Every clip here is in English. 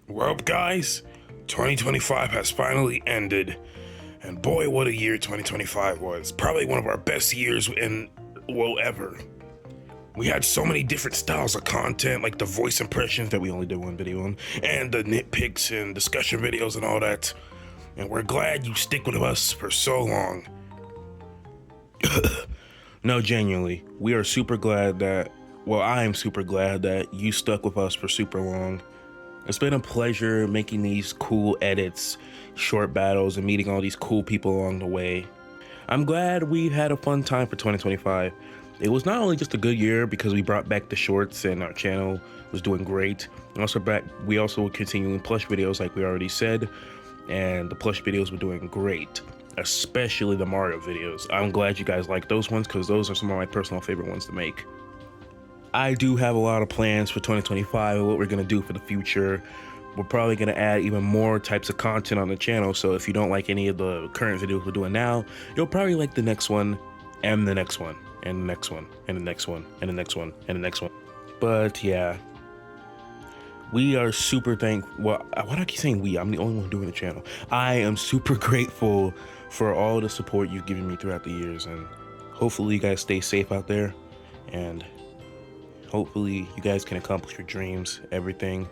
Well, guys, 2025 has finally ended, and boy, what a year 2025 was. Probably one of our best years ever. We had so many different styles of content, like the voice impressions that we only did one video on, and the nitpicks and discussion videos and all that. And we're glad you stick with us for so long. No, genuinely, we are super glad that, I am super glad that you stuck with us for super long. It's been a pleasure making these cool edits, short battles, and meeting all these cool people along the way. I'm glad we've had a fun time for 2025. It was not only just a good year because we brought back the shorts and our channel was doing great. We also were continuing plush videos like we already said, and the plush videos were doing great, especially the Mario videos. I'm glad you guys like those ones because those are some of my personal favorite ones to make. I do have a lot of plans for 2025 and what we're gonna do for the future. We're probably gonna add even more types of content on the channel, so if you don't like any of the current videos we're doing now, you'll probably like the next one, and the next one, and the next one, and the next one, and the next one, and the next one. But yeah, we are super thankful. Well, why do I keep saying we? I'm the only one doing the channel. I am super grateful for all the support you've given me throughout the years, and hopefully you guys stay safe out there, and hopefully you guys can accomplish your dreams, everything.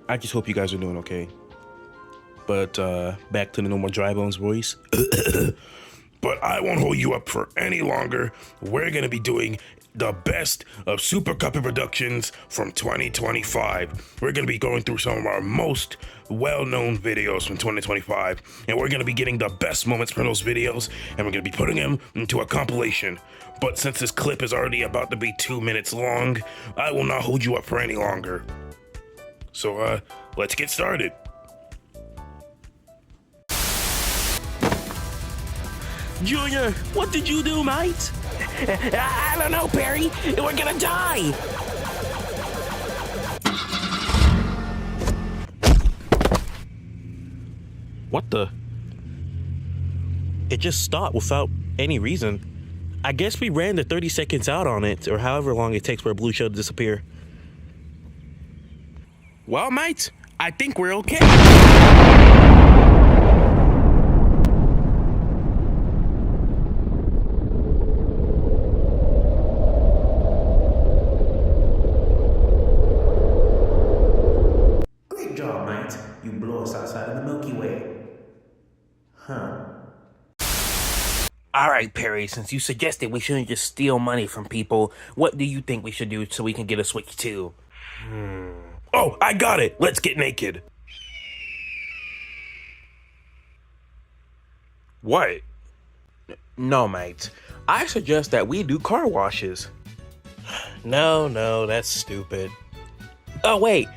I just hope you guys are doing okay. But back to the normal dry bones voice. But I won't hold you up for any longer. We're gonna be doing the best of SuperCupheadProductions from 2025. We're gonna be going through some of our most well-known videos from 2025, and we're gonna be getting the best moments from those videos, and we're gonna be putting them into a compilation. But since this clip is already about to be 2 minutes long, I will not hold you up for any longer. So let's get started. Junior, what did you do, mate? I don't know, Perry. We're gonna die. What the? It just stopped without any reason. I guess we ran the 30 seconds out on it, or however long it takes for a blue shell to disappear. Well, mate, I think we're okay. Great job, mate. You blow us outside of the Milky Way. Huh. Alright, Perry, since you suggested we shouldn't just steal money from people, what do you think we should do so we can get a Switch 2? Oh, I got it. Let's get naked. What? No, mate. I suggest that we do car washes. No, that's stupid. Oh, wait.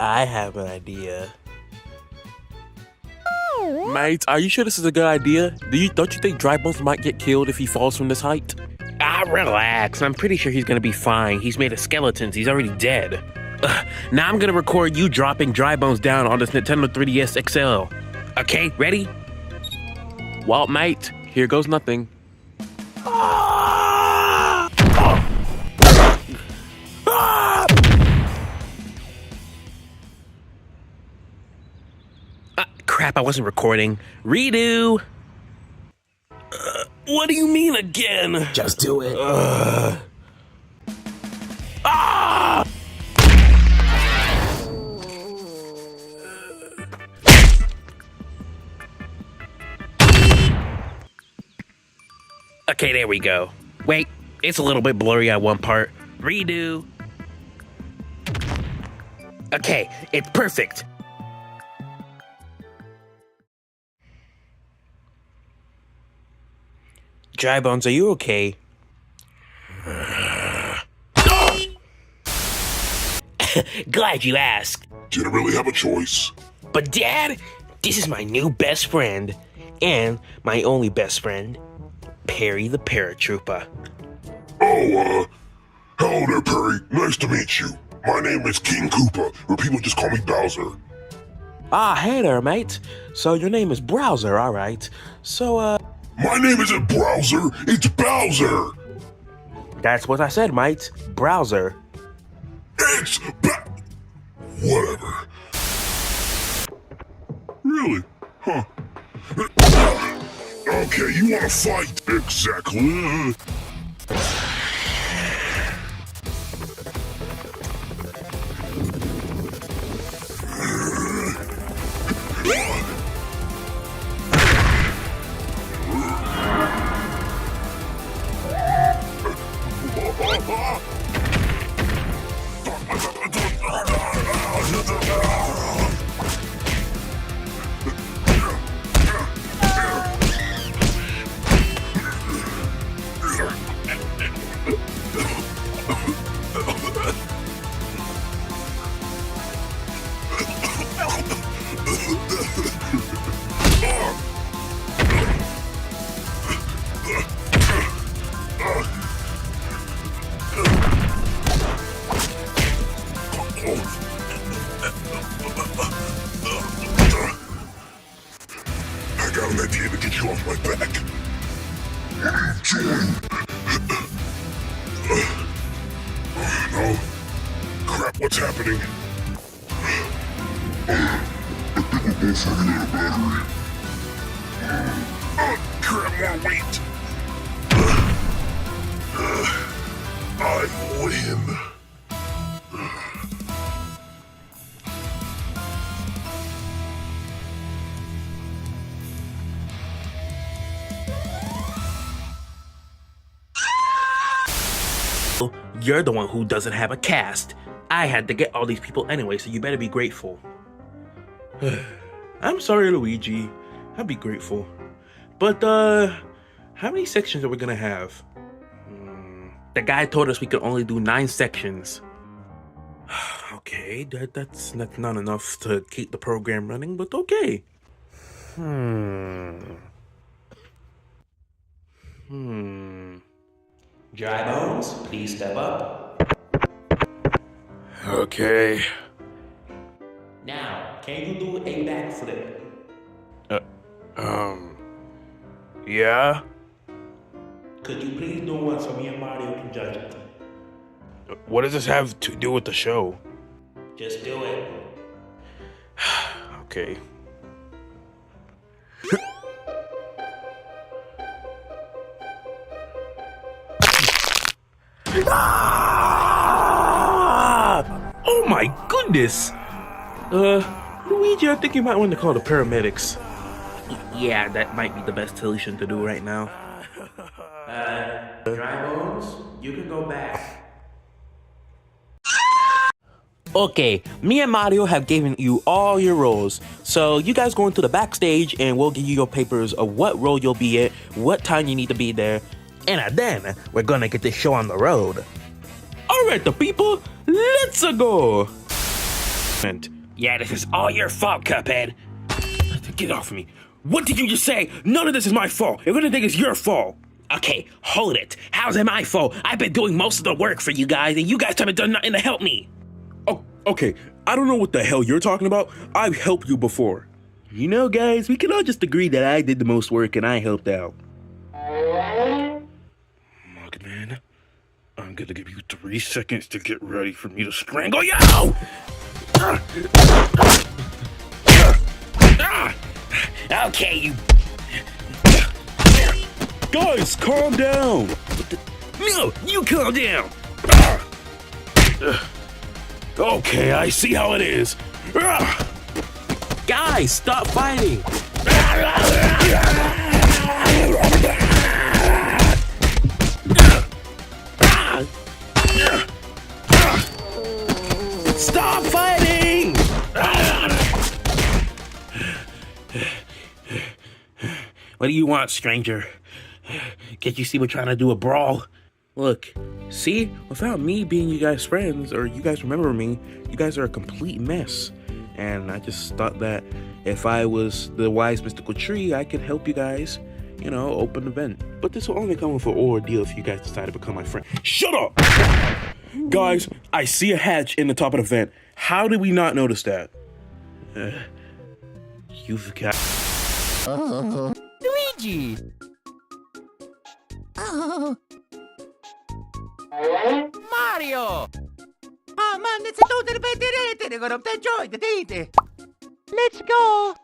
I have an idea. Mate, are you sure this is a good idea? Don't you think Dry Bones might get killed if he falls from this height? Relax. I'm pretty sure he's gonna be fine. He's made of skeletons. He's already dead. Now I'm gonna record you dropping Dry Bones down on this Nintendo 3DS XL. Okay, ready? Well, mate, here goes nothing. Crap, I wasn't recording. Redo! What do you mean again? Just do it. Okay, there we go. Wait, it's a little bit blurry at one part. Redo. Okay, it's perfect. Dry Bones, are you okay? Glad you asked. Didn't really have a choice. But Dad, this is my new best friend. And my only best friend, Perry the Paratrooper. Oh, hello there, Perry. Nice to meet you. My name is King Koopa, but people just call me Bowser. Ah, hey there, mate. So your name is Browser, alright. So, My name isn't Browser, it's Bowser. That's what I said, mate. Browser. It's Whatever. Really? Huh. Okay, you wanna fight? Exactly. I got an idea to get you off my back. What are you doing? No. Crap, what's happening? I think we're both running out of battery. Crap, more weight. I win. You're the one who doesn't have a cast. I had to get all these people anyway, so you better be grateful. I'm sorry, Luigi. I'll be grateful. But, how many sections are we gonna have? The guy told us we could only do 9 sections. Okay, that's not enough to keep the program running, but okay. Dry Bones, please step up. Okay. Now, can you do a backflip? Yeah? Could you please do one so me and Mario can judge it? What does this have to do with the show? Just do it. Okay. Oh my goodness! Luigi, I think you might want to call the paramedics. Yeah, that might be the best solution to do right now. Dry Bones, you can go back. Okay, me and Mario have given you all your roles. So you guys go into the backstage and we'll give you your papers of what role you'll be in, what time you need to be there, and then we're gonna get this show on the road. Alright, the people, let's go! Yeah, this is all your fault, Cuphead. Get off me. What did you just say? None of this is my fault. If anything, it's your fault. Okay, hold it. How's it my fault? I've been doing most of the work for you guys and you guys haven't done nothing to help me. Oh, okay. I don't know what the hell you're talking about. I've helped you before. You know, guys, we can all just agree that I did the most work and I helped out. Mugman, I'm gonna give you 3 seconds to get ready for me to strangle you! Okay, you... Guys, calm down. No, you calm down! Okay, I see how it is. Guys, stop fighting! Stop fighting! What do you want, stranger? Can't you see we're trying to do a brawl? Look, see? Without me being you guys' friends, or you guys remember me, you guys are a complete mess. And I just thought that if I was the wise mystical tree, I could help you guys, you know, open the vent. But this will only come with an ordeal if you guys decide to become my friend. Shut up! Guys, I see a hatch in the top of the vent. How did we not notice that? You've got... Luigi! Oh. Mario! Ah, man, it's a totally better rate. They're gonna enjoy the date. Let's go!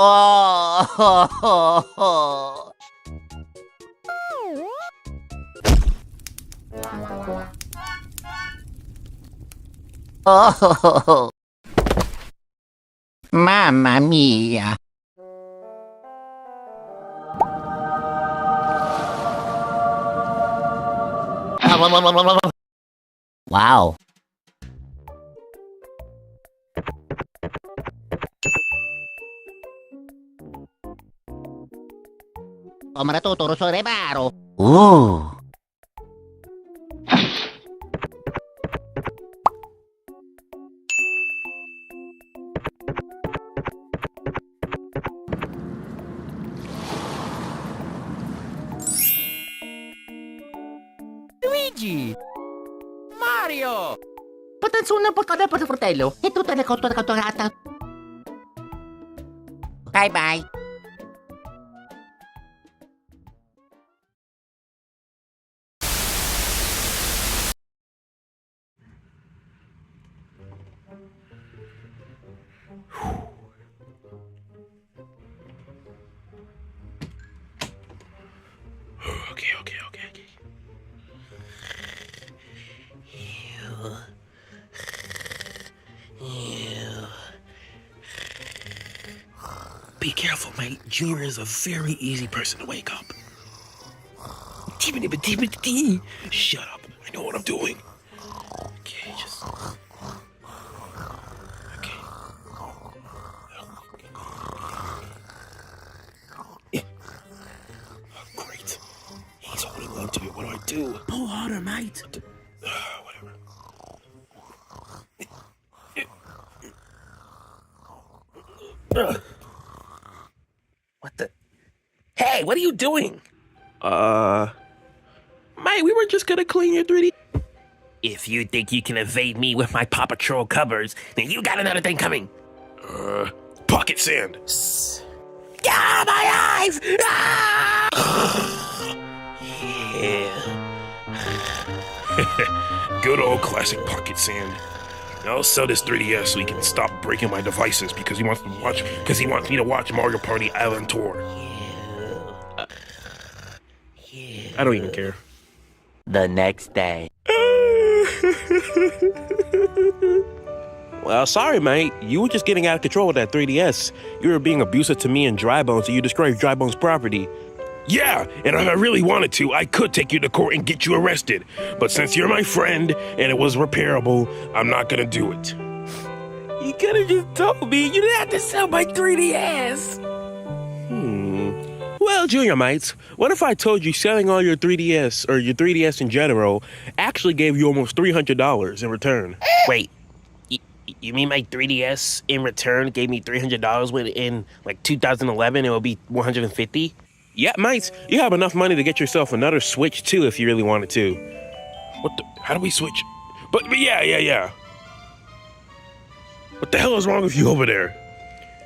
Oh. Oh. Mamma mia. Wow. Come natuturo sa reparo. Ooh. Luigi! Mario! Patansunan po ka na po sa fratello. Ito talaga ito nakaturata. Bye-bye. Okay. Be careful, mate. Junior is a very easy person to wake up. Shut up. I know what I'm doing. Okay, just... Okay. Oh, great. He's holding on to it. What do I do? Pull harder, mate. Whatever. What the? Hey, what are you doing? Mate, we were just gonna clean your 3D. If you think you can evade me with my Paw Patrol covers, then you got another thing coming. Pocket sand. Ah, my eyes! Ah! Yeah. Good old classic pocket sand. I'll sell this 3DS so he can stop breaking my devices because he wants me to watch Mario Party Island Tour. I don't even care. The next day. Well, sorry, mate. You were just getting out of control with that 3DS. You were being abusive to me and Drybones, so you destroyed Drybones' property. Yeah, and if I really wanted to, I could take you to court and get you arrested. But since you're my friend and it was repairable, I'm not gonna do it. You could have just told me. You didn't have to sell my 3DS. Well, Junior mates, what if I told you selling all your 3DS, or your 3DS in general, actually gave you almost $300 in return? Wait, you mean my 3DS in return gave me $300 when in like 2011 it would be $150? Yeah, mates, you have enough money to get yourself another Switch too if you really wanted to. What the? How do we switch? But yeah. What the hell is wrong with you over there?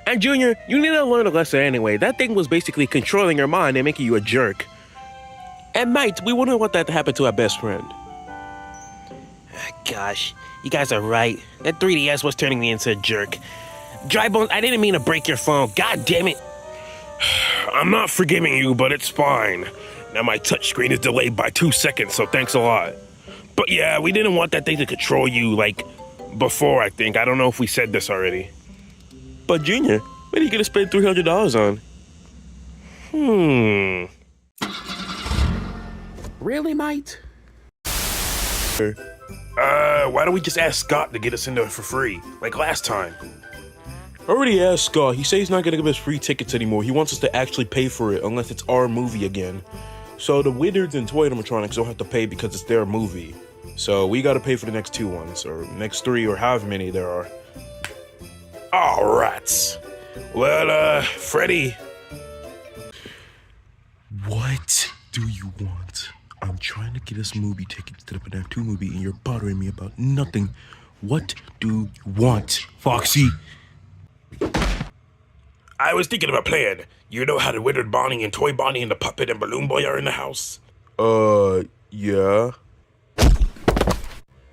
And Junior, you need to learn a lesson anyway. That thing was basically controlling your mind and making you a jerk. And mates, we wouldn't want that to happen to our best friend. Gosh, you guys are right. That 3DS was turning me into a jerk. Drybones, I didn't mean to break your phone. God damn it. I'm not forgiving you, but it's fine. Now my touchscreen is delayed by 2 seconds, so thanks a lot. But yeah, we didn't want that thing to control you, like, before, I think. I don't know if we said this already. But Junior, what are you gonna spend $300 on? Really, mate? Why don't we just ask Scott to get us into it for free, like last time? I already asked Scott. He said he's not gonna give us free tickets anymore. He wants us to actually pay for it unless it's our movie again. So the Wizards and Toy Animatronics don't have to pay because it's their movie. So we gotta pay for the next 2 ones, or next 3, or however many there are. All rats. Well, Freddy. What do you want? I'm trying to get us movie tickets to the Fnaf 2 movie and you're bothering me about nothing. What do you want, Foxy? I was thinking of a plan. You know how the Withered Bonnie and Toy Bonnie and the Puppet and Balloon Boy are in the house? Yeah.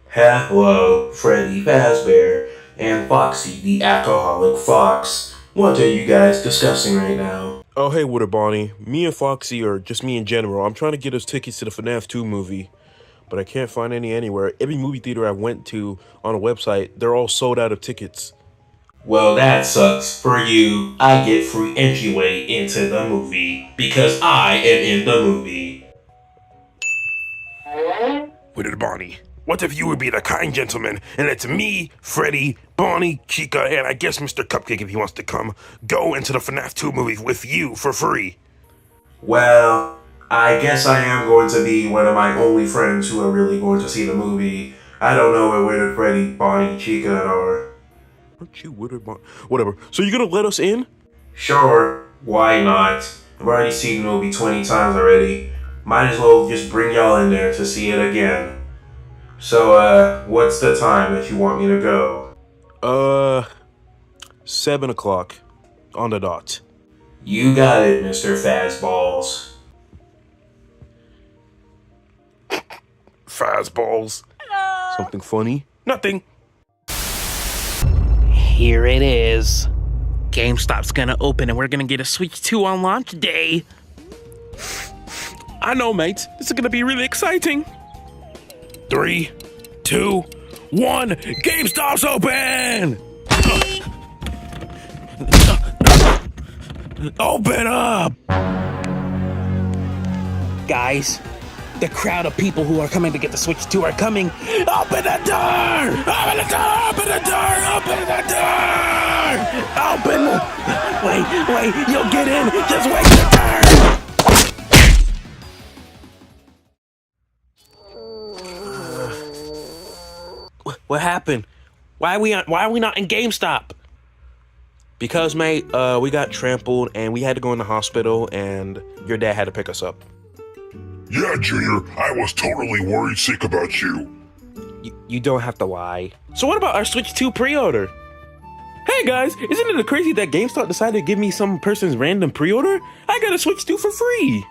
Hello, Freddy Fazbear and Foxy the Alcoholic Fox. What are you guys discussing right now? Oh, hey, Water Bonnie. Me and Foxy, or just me in general, I'm trying to get us tickets to the FNAF 2 movie, but I can't find any anywhere. Every movie theater I went to on a website, they're all sold out of tickets. Well, that sucks. For you, I get free entryway into the movie because I am in the movie. Water Bonnie, what if you would be the kind gentleman and let me, Freddy, Bonnie, Chica, and I guess Mr. Cupcake if he wants to come, go into the FNAF 2 movie with you for free? Well, I guess I am going to be one of my only friends who are really going to see the movie. I don't know where Freddy, Bonnie, Chica are. Aren't you Water Bonnie? Whatever. So you're gonna let us in? Sure, why not? I've already seen the movie 20 times already. Might as well just bring y'all in there to see it again. So, what's the time that you want me to go? 7 o'clock on the dot. You got it, Mr. Fazballs. Fazballs. Something funny? Nothing. Here it is. GameStop's gonna open and we're gonna get a Switch 2 on launch day. I know, mates. This is gonna be really exciting. 3, 2, 1. GameStop's open! Open up! Guys, the crowd of people who are coming to get the Switch 2 are coming. Open the door! Open the door! Open the door! Open the door! Open! Wait, you'll get in. Just wait your turn. What happened? Why are we not in GameStop? Because, mate, we got trampled and we had to go in the hospital and your dad had to pick us up. Yeah, Junior, I was totally worried sick about you. You don't have to lie. So what about our Switch 2 pre-order? Hey guys, isn't it crazy that GameStop decided to give me some person's random pre-order? I got a Switch 2 for free!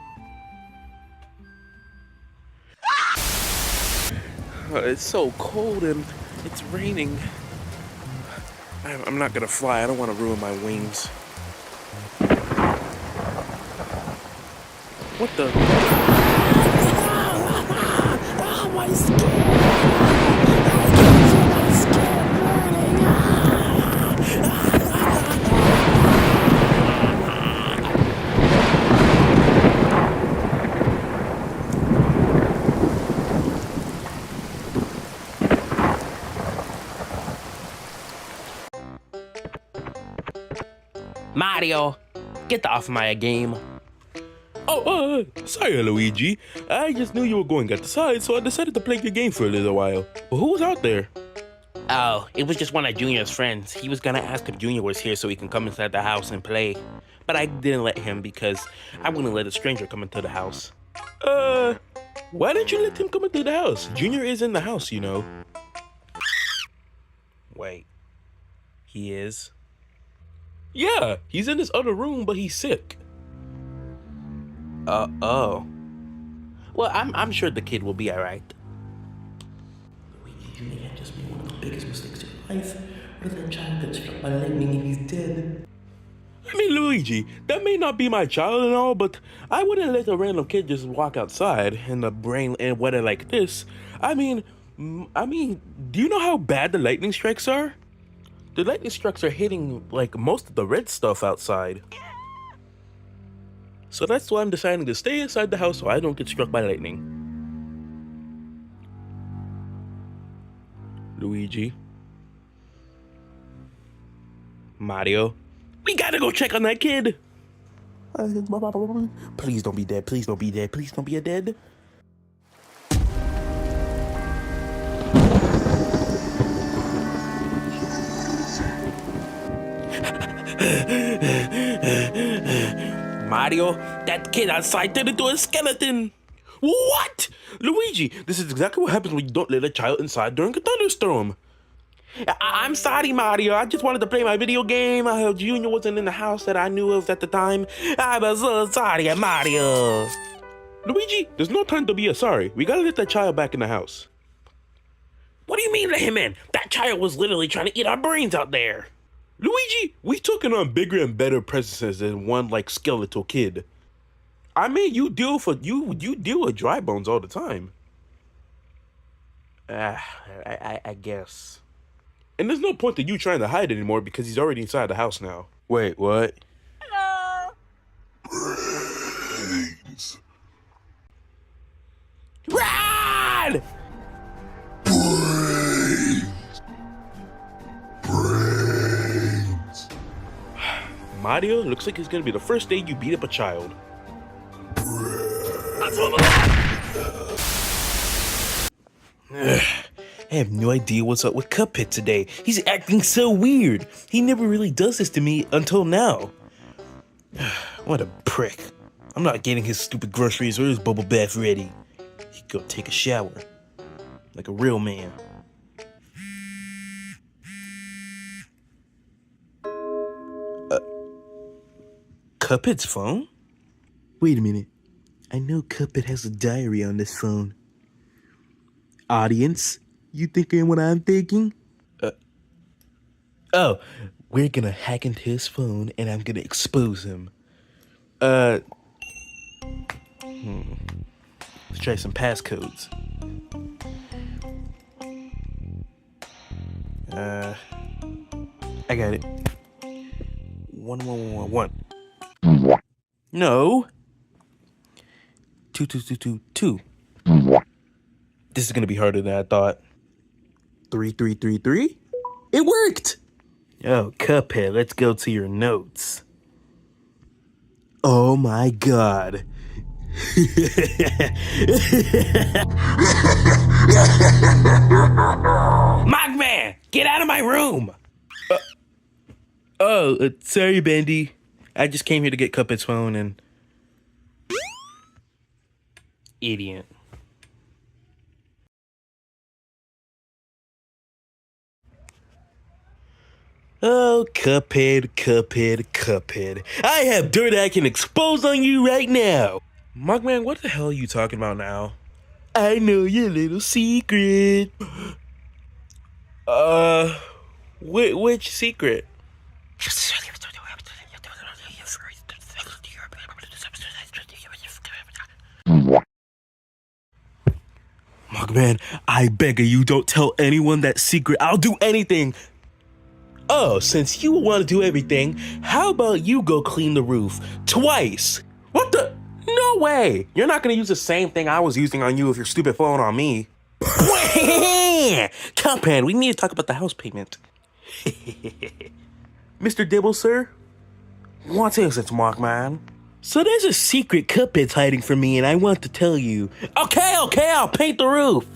It's so cold and it's raining. I'm not gonna fly, I don't want to ruin my wings. What the? My skin! I can feel my skin Mario, get off my game. Oh, sorry, Luigi. I just knew you were going outside, so I decided to play your game for a little while. Well, who was out there? Oh, it was just one of Junior's friends. He was gonna ask if Junior was here so he can come inside the house and play. But I didn't let him because I wouldn't let a stranger come into the house. Why didn't you let him come into the house? Junior is in the house, you know. Wait, he is? Yeah, he's in this other room, but he's sick. Oh. Well, I'm sure the kid will be alright. Luigi, you may have just made one of the biggest mistakes of your life. What if that child gets struck by lightning and he's dead? I mean, Luigi, that may not be my child and all, but I wouldn't let a random kid just walk outside in the rain and weather like this. I mean, do you know how bad the lightning strikes are? The lightning strikes are hitting, like, most of the red stuff outside. So that's why I'm deciding to stay inside the house so I don't get struck by lightning. Luigi. Mario. We gotta go check on that kid! Please don't be dead, please don't be dead, please don't be dead. Mario, that kid outside turned into a skeleton. What? Luigi, this is exactly what happens when you don't let a child inside during a thunderstorm. I'm sorry, Mario. I just wanted to play my video game. Junior wasn't in the house that I knew of at the time. I was so sorry, Mario. Luigi, there's no time to be sorry. We gotta let that child back in the house. What do you mean let him in? That child was literally trying to eat our brains out there. Luigi, we taking on bigger and better presences than one like skeletal kid. I mean, you deal with dry bones all the time. I guess. And there's no point to you trying to hide anymore because he's already inside the house now. Wait, what? Brains. Run! Brains. Brains. Mario, looks like it's gonna be the first day you beat up a child. I have no idea what's up with Cuphead today. He's acting so weird. He never really does this to me until now. What a prick. I'm not getting his stupid groceries or his bubble bath ready. He go take a shower. Like a real man. Cuphead's phone? Wait a minute. I know Cuphead has a diary on this phone. Audience, you thinking what I'm thinking? Oh, we're gonna hack into his phone and I'm gonna expose him. Let's try some passcodes. I got it. 1111. No. 2222. This is gonna be harder than I thought. 3333? It worked! Oh, Cuphead, let's go to your notes. Oh my god. Mogman, get out of my room! Sorry, Bendy. I just came here to get Cuphead's phone and... Idiot. Oh, Cuphead, Cuphead, Cuphead. I have dirt I can expose on you right now. Mogman, what the hell are you talking about now? I know your little secret. Which secret? Mugman, I beg of you, don't tell anyone that secret. I'll do anything. Oh, since you want to do everything, how about you go clean the roof twice? What the? No way! You're not gonna use the same thing I was using on you with your stupid phone on me. Cuphead, we need to talk about the house payment. Mr. Dibble, sir? What is it, Mogman? So there's a secret Cuphead's hiding from me, and I want to tell you. Okay, I'll paint the roof.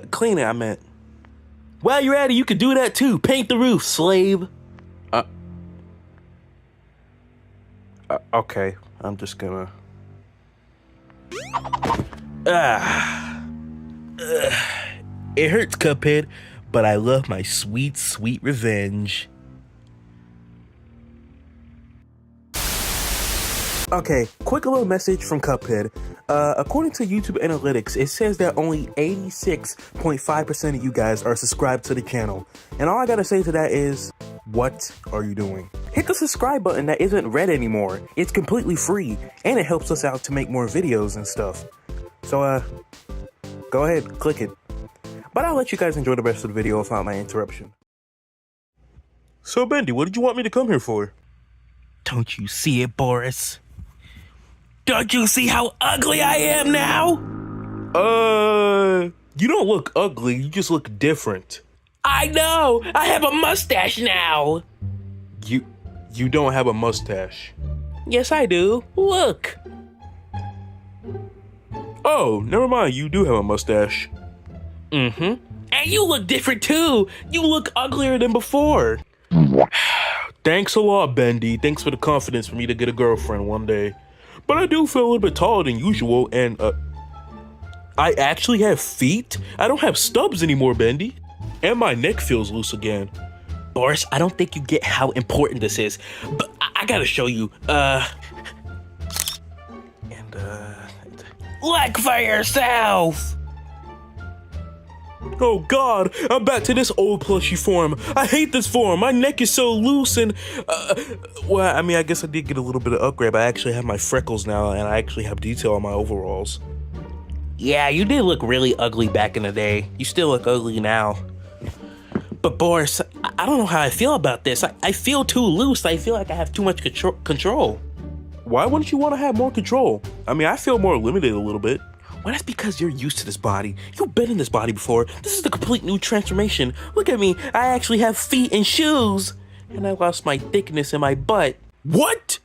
Clean it, I meant. While you're at it, you could do that too. Paint the roof, slave. Okay, I'm just gonna... It hurts, Cuphead, but I love my sweet, sweet revenge. Okay, quick little message from Cuphead. According to YouTube Analytics, it says that only 86.5% of you guys are subscribed to the channel. And all I gotta say to that is, what are you doing? Hit the subscribe button that isn't red anymore. It's completely free, and it helps us out to make more videos and stuff. So, go ahead, click it. But I'll let you guys enjoy the rest of the video without my interruption. So, Bendy, what did you want me to come here for? Don't you see it, Boris? Don't you see how ugly I am now? You don't look ugly, you just look different. I know! I have a mustache now! You don't have a mustache. Yes, I do. Look! Oh, never mind, you do have a mustache. Mm-hmm. And you look different too! You look uglier than before! Thanks a lot, Bendy. Thanks for the confidence for me to get a girlfriend one day. But I do feel a little bit taller than usual, and, I actually have feet? I don't have stubs anymore, Bendy. And my neck feels loose again. Boris, I don't think you get how important this is, but I gotta show you. Look for yourself! Oh God, I'm back to this old plushy form. I hate this form. My neck is so loose and, well, I mean, I guess I did get a little bit of upgrade, but I actually have my freckles now and I actually have detail on my overalls. Yeah, you did look really ugly back in the day. You still look ugly now. But Boris, I don't know how I feel about this. I feel too loose. I feel like I have too much control. Why wouldn't you want to have more control? I mean, I feel more limited a little bit. Well, that's because you're used to this body. You've been in this body before. This is the complete new transformation. Look at me. I actually have feet and shoes. And I lost my thickness in my butt. What?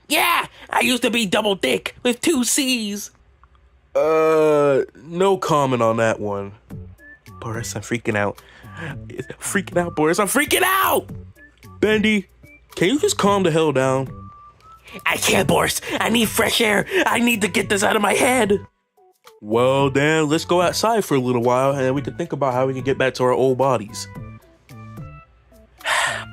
Yeah, I used to be double thick with 2 C's. No comment on that one. Boris, I'm freaking out. Freaking out, Boris. I'm freaking out! Bendy, can you just calm the hell down? I can't, Boris. I need fresh air. I need to get this out of my head. Well, then, let's go outside for a little while, and then we can think about how we can get back to our old bodies.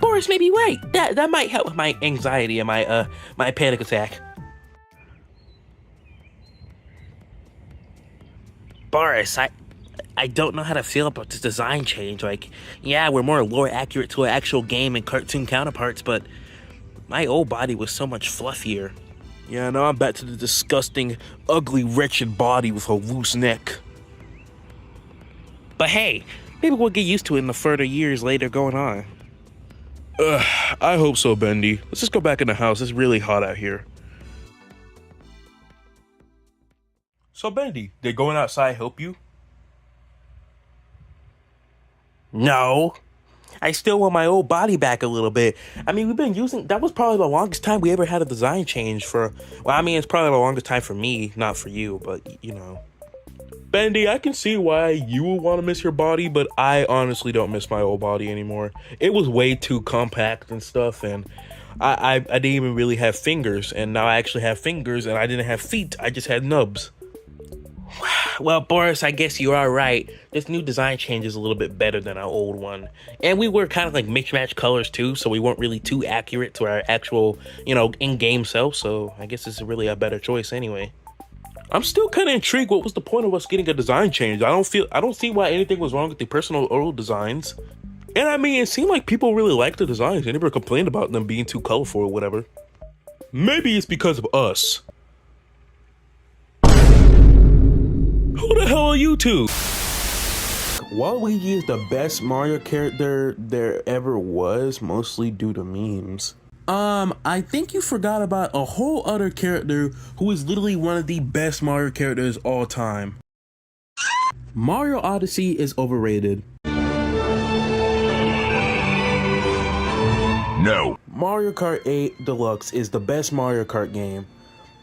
Boris may be right. That might help with my anxiety and my my panic attack. Boris, I don't know how to feel about this design change. Like, yeah, we're more lore accurate to an actual game and cartoon counterparts, but my old body was so much fluffier. Yeah, now I'm back to the disgusting, ugly, wretched body with a loose neck. But hey, maybe we'll get used to it in the further years later going on. I hope so, Bendy. Let's just go back in the house. It's really hot out here. So, Bendy, did going outside help you? No. I still want my old body back a little bit. I mean, we've been using... That was probably the longest time we ever had a design change for... Well, I mean, it's probably the longest time for me, not for you, but, you know. Bendy, I can see why you would want to miss your body, but I honestly don't miss my old body anymore. It was way too compact and stuff, and I didn't even really have fingers, and now I actually have fingers, and I didn't have feet. I just had nubs. Well, Boris, I guess you are right. This new design change is a little bit better than our old one. And we were kind of like mix-match colors too, so we weren't really too accurate to our actual, you know, in-game self, so I guess this is really a better choice anyway. I'm still kind of intrigued. What was the point of us getting a design change? I don't see why anything was wrong with the personal old designs. And I mean, it seemed like people really liked the designs. They never complained about them being too colorful or whatever. Maybe it's because of us. Who the hell are you two? Waluigi is the best Mario character there ever was, mostly due to memes. I think you forgot about a whole other character who is literally one of the best Mario characters all time. Mario Odyssey is overrated. No. Mario Kart 8 Deluxe is the best Mario Kart game.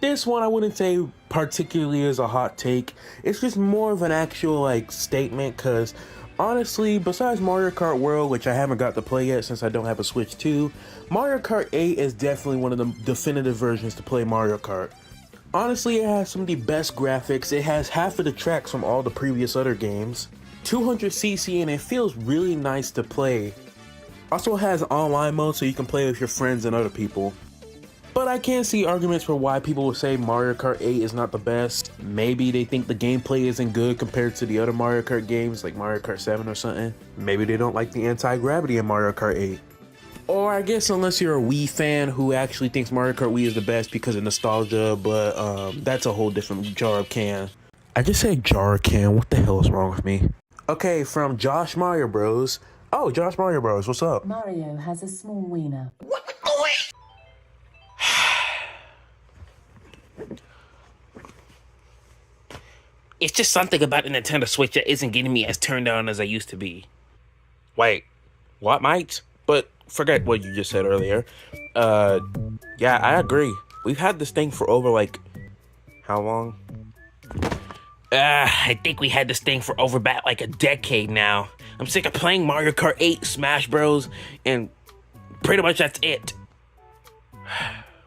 This one I wouldn't say particularly is a hot take. It's just more of an actual like statement, because honestly, besides Mario Kart World, which I haven't got to play yet since I don't have a Switch 2, Mario Kart 8 is definitely one of the definitive versions to play Mario Kart. Honestly, it has some of the best graphics. It has half of the tracks from all the previous other games. 200cc, and it feels really nice to play. Also has online mode so you can play with your friends and other people. But I can see arguments for why people would say Mario Kart 8 is not the best. Maybe they think the gameplay isn't good compared to the other Mario Kart games like Mario Kart 7 or something. Maybe they don't like the anti-gravity in Mario Kart 8. Or I guess unless you're a Wii fan who actually thinks Mario Kart Wii is the best because of nostalgia, but that's a whole different jar of can. I just said jar of can, what the hell is wrong with me? Okay, from Josh Mario Bros. Oh, Josh Mario Bros, what's up? Mario has a small wiener. It's just something about the Nintendo Switch that isn't getting me as turned on as I used to be. Wait, what, mate? But forget what you just said earlier. Yeah, I agree. We've had this thing for over, like, how long? I think we had this thing for over about like a decade now. I'm sick of playing Mario Kart 8, Smash Bros, and pretty much that's it.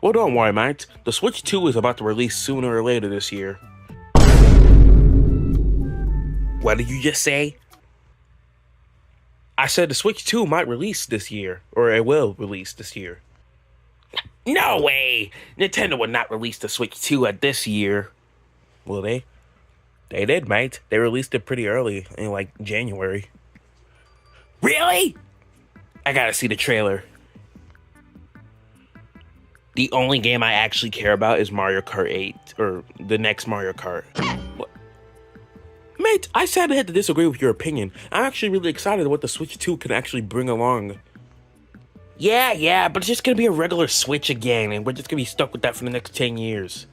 Well, don't worry, mate. The Switch 2 is about to release sooner or later this year. What did you just say? I said the Switch 2 might release this year, or it will release this year. No way! Nintendo would not release the Switch 2 at this year. Will they? They did, mate. They released it pretty early, in like January. Really? I gotta see the trailer. The only game I actually care about is Mario Kart 8, or the next Mario Kart. What? Mate, I sadly had to disagree with your opinion. I'm actually really excited what the Switch 2 can actually bring along. Yeah, but it's just gonna be a regular Switch again, and we're just gonna be stuck with that for the next 10 years.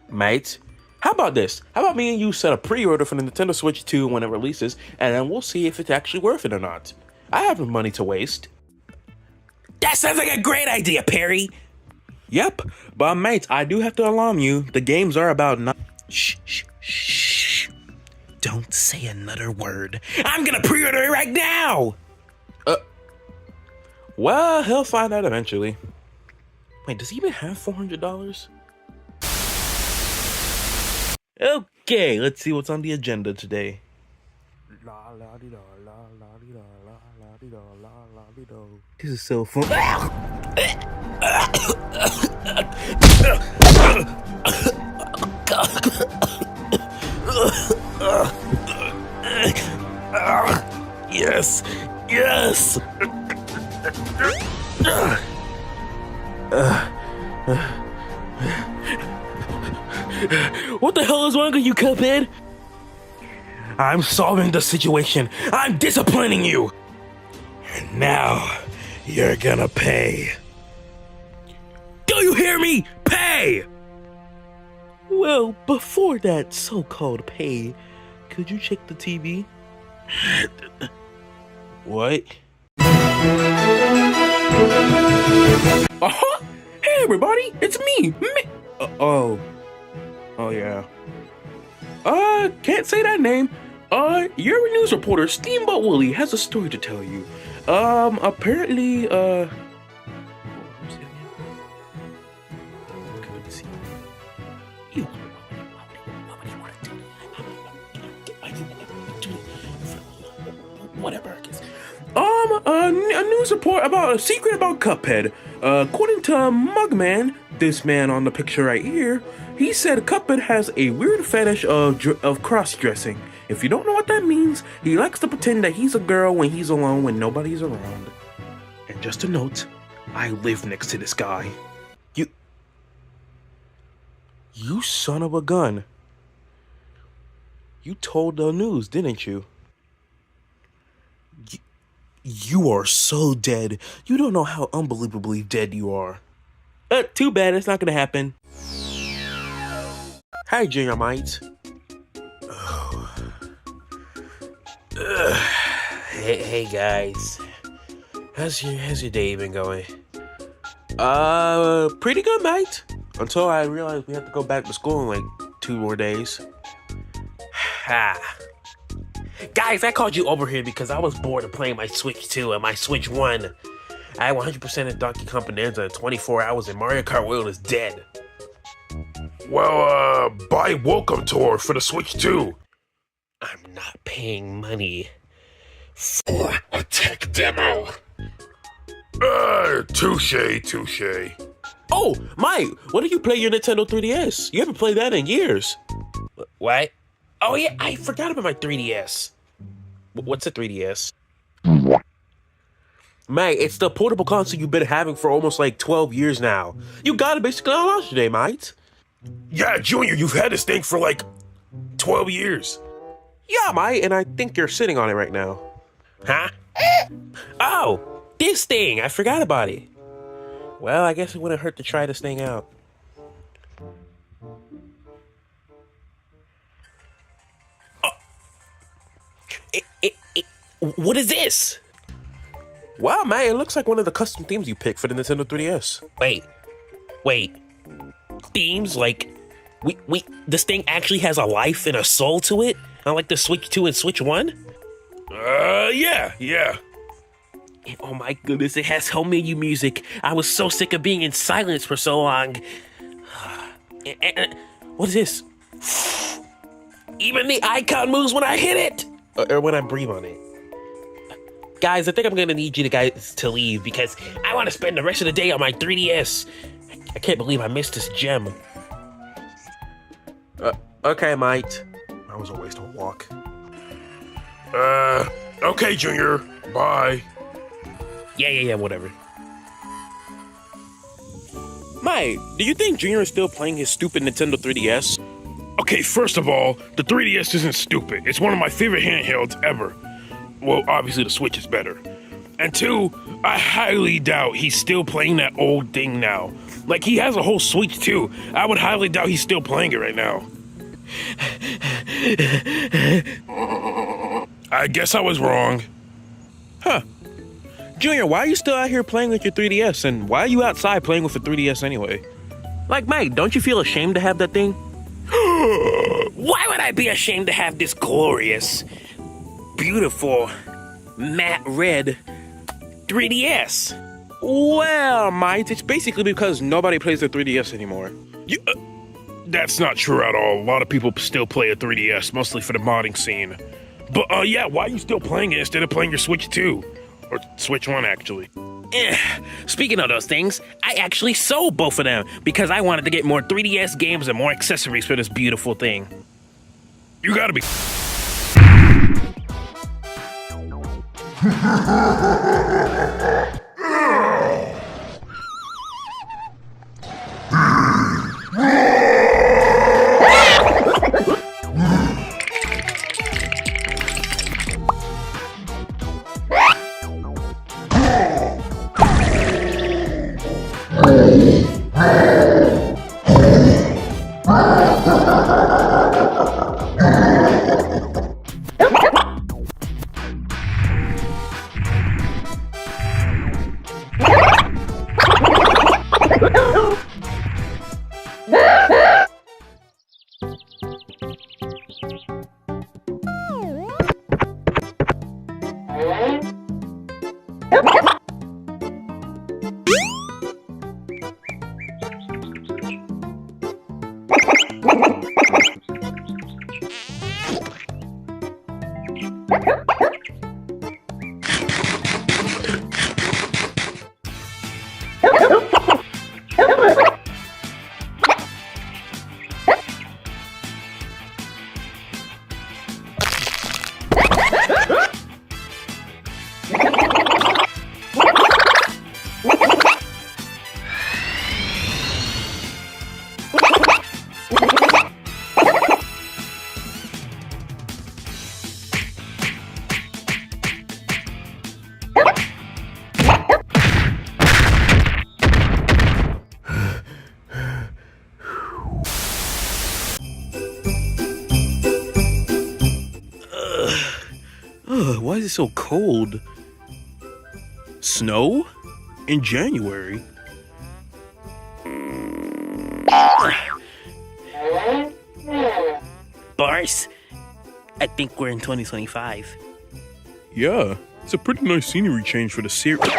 Mate, how about this? How about me and you set a pre-order for the Nintendo Switch 2 when it releases, and then we'll see if it's actually worth it or not. I have no money to waste. That sounds like a great idea, Perry. Yep, but mate, I do have to alarm you. The games are about Shh. Don't say another word. I'm gonna pre-order it right now. Well, he'll find out eventually. Wait, does he even have $400? Okay, let's see what's on the agenda today. This is so fun. Yes. What the hell is wrong with you, Cuphead? I'm solving the situation. I'm disciplining you. And now you're gonna pay. Do you hear me? Pay! Well, before that so-called pay, could you check the TV? What? Uh-huh! Hey everybody, it's me! Oh yeah. Can't say that name. Your news reporter, Steamboat Willie, has a story to tell you. Apparently, Whatever, I guess. a news report about a secret about Cuphead. According to Mugman, this man on the picture right here, he said Cuphead has a weird fetish of cross-dressing. If you don't know what that means, he likes to pretend that he's a girl when he's alone when nobody's around. And just a note, I live next to this guy. You son of a gun. You told the news, didn't you? You are so dead. You don't know how unbelievably dead you are. Too bad, it's not gonna happen. Hi, Junior Mites. Hey guys. How's your day been going? Pretty good, mate. Until I realized we have to go back to school in like 2 more days. Guys, I called you over here because I was bored of playing my Switch 2 and my Switch 1. I had 100% of Donkey Kong Bonanza in 24 hours and Mario Kart World is dead. Well, buy Welcome Tour for the Switch 2. I'm not paying money. For a tech demo. Touche. Oh, Mike, when did you play your Nintendo 3DS? You haven't played that in years. What? Oh yeah, I forgot about my 3DS. What's a 3DS? Mate, it's the portable console you've been having for almost like 12 years now. You got it basically on launch today, mate. Yeah, Junior, you've had this thing for like 12 years. Yeah, mate, and I think you're sitting on it right now. Huh? Oh, this thing! I forgot about it. Well, I guess it wouldn't hurt to try this thing out. What is this? Wow, man, it looks like one of the custom themes you picked for the Nintendo 3DS. Wait. Themes? Like, this thing actually has a life and a soul to it? Unlike the Switch 2 and Switch 1? Yeah. Oh my goodness, it has home menu music. I was so sick of being in silence for so long. What is this? Even the icon moves when I hit it! Or when I breathe on it. Guys, I think I'm gonna need you guys to leave because I want to spend the rest of the day on my 3DS. I can't believe I missed this gem. Okay, mate. That was a waste of a walk. Okay, Junior. Bye. Yeah, whatever. Mate, do you think Junior is still playing his stupid Nintendo 3DS? Okay, first of all, the 3DS isn't stupid. It's one of my favorite handhelds ever. Well, obviously the Switch is better. And two, I highly doubt he's still playing that old thing now. Like, he has a whole Switch too. I would highly doubt he's still playing it right now. I guess I was wrong. Huh. Junior, why are you still out here playing with your 3DS? And why are you outside playing with a 3DS anyway? Like, mate, don't you feel ashamed to have that thing? Why would I be ashamed to have this glorious, beautiful, matte red 3DS? Well, mate, it's basically because nobody plays their 3DS anymore. That's not true at all. A lot of people still play a 3DS, mostly for the modding scene. But yeah, why are you still playing it instead of playing your Switch 2? Or Switch 1, actually. Speaking of those things, I actually sold both of them because I wanted to get more 3DS games and more accessories for this beautiful thing. You gotta be... Why is it so cold? Snow? In January? Boris, I think we're in 2025. Yeah, it's a pretty nice scenery change for the series.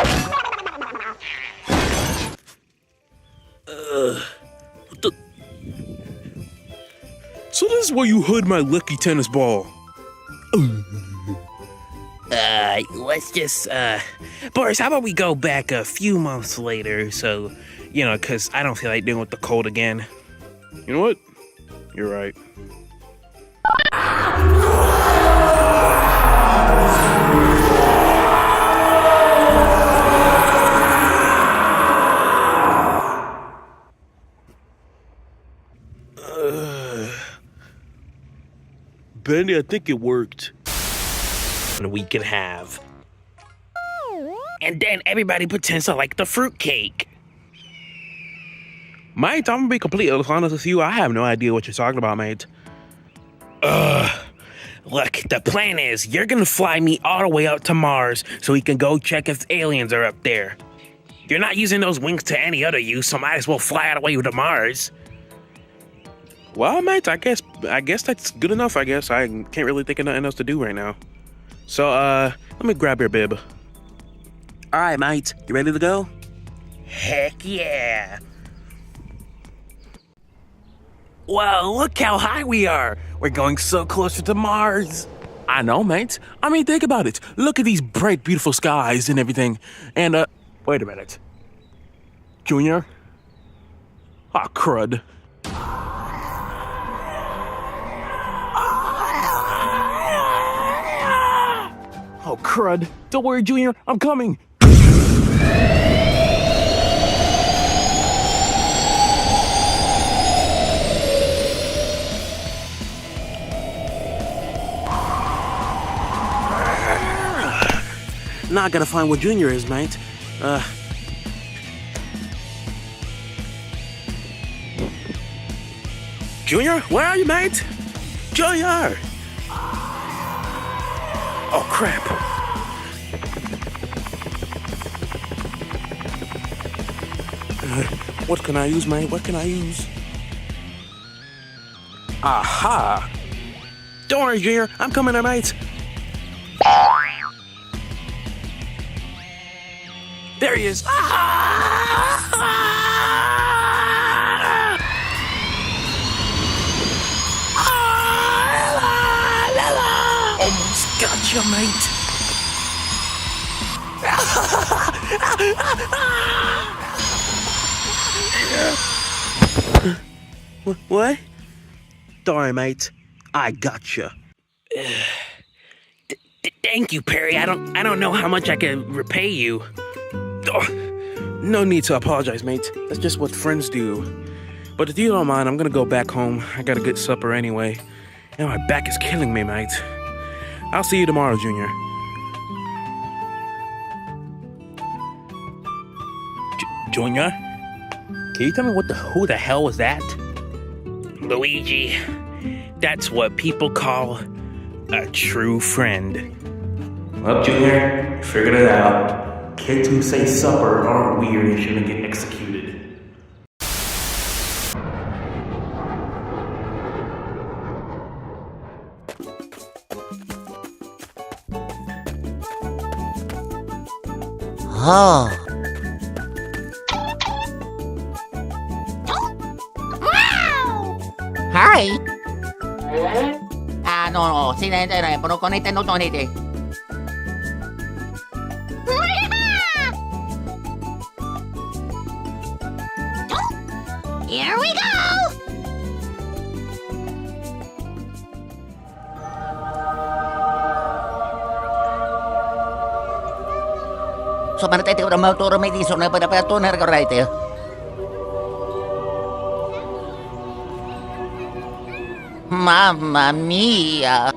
So this is where you hid my lucky tennis ball. Let's just, Boris, how about we go back a few months later, so, you know, because I don't feel like dealing with the cold again. You know what? You're right. Bendy, I think it worked. We can have. And then everybody pretends to like the fruitcake. Mate, I'm gonna be completely honest with you. I have no idea what you're talking about, mate. Look, the plan is you're gonna fly me all the way out to Mars so we can go check if aliens are up there. You're not using those wings to any other use, so might as well fly all the way to Mars. Well, mate, I guess that's good enough, I guess. I can't really think of nothing else to do right now. So, let me grab your bib. All right, mate. You ready to go? Heck yeah. Wow, look how high we are. We're going so closer to Mars. I know, mate. I mean, think about it. Look at these bright, beautiful skies and everything. And, wait a minute. Junior? Ah, crud. Oh, crud. Don't worry, Junior. I'm coming. Now I gotta find where Junior is, mate. Junior, where are you, mate? Junior! Oh, crap. What can I use, mate? What can I use? Aha! Don't worry, Junior. I'm coming there, mate. There he is. Almost got you, mate. What? Don't worry, mate. I gotcha. Thank you, Perry. I don't know how much I can repay you. Oh, no need to apologize, mate. That's just what friends do. But if you don't mind, I'm gonna go back home. I got a good supper anyway. And my back is killing me, mate. I'll see you tomorrow, Junior. Junior? Can you tell me who the hell was that? Luigi. That's what people call a true friend. Well, Junior, figured it out. Kids who say supper aren't weird and shouldn't get executed. Oh. Hi. No, sí, pero con este no con este. Here we go. So, para tayo udah mau turun may diso na pada tunar ko right eh. Mamma mia.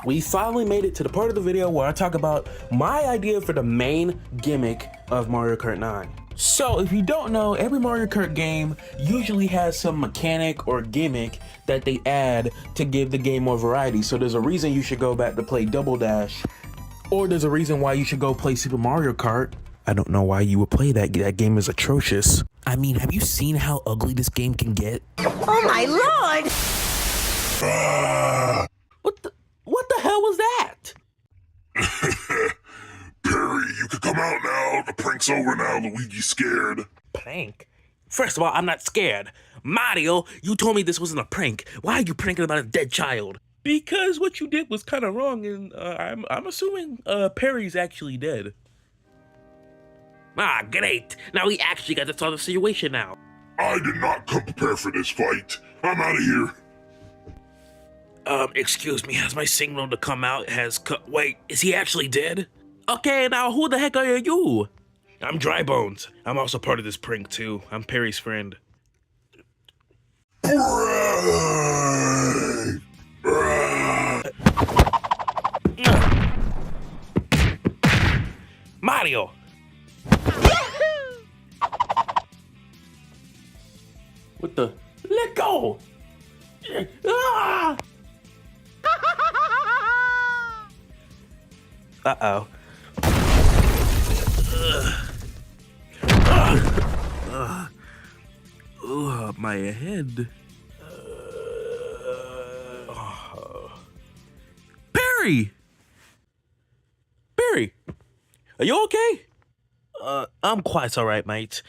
We finally made it to the part of the video where I talk about my idea for the main gimmick of Mario Kart 9. So if you don't know, every Mario Kart game usually has some mechanic or gimmick that they add to give the game more variety. So there's a reason you should go back to play Double Dash, or there's a reason why you should go play Super Mario Kart. I don't know why you would play that. That game is atrocious. I mean, have you seen how ugly this game can get? Oh my lord! What the hell was that? Perry, you can come out now. The prank's over now. Luigi's scared. Prank? First of all, I'm not scared. Mario, you told me this wasn't a prank. Why are you pranking about a dead child? Because what you did was kind of wrong, and I'm assuming Perry's actually dead. Ah, great. Now we actually got to solve the situation now. I did not come prepared for this fight. I'm out of here. Excuse me, has my signal to come out wait, is he actually dead? Okay, now who the heck are you? I'm Dry Bones. I'm also part of this prank too. I'm Perry's friend. Mario! What the? Let go! Ah! Uh-oh. ahead. Barry! Barry! Are you okay? I'm quite all right, mate.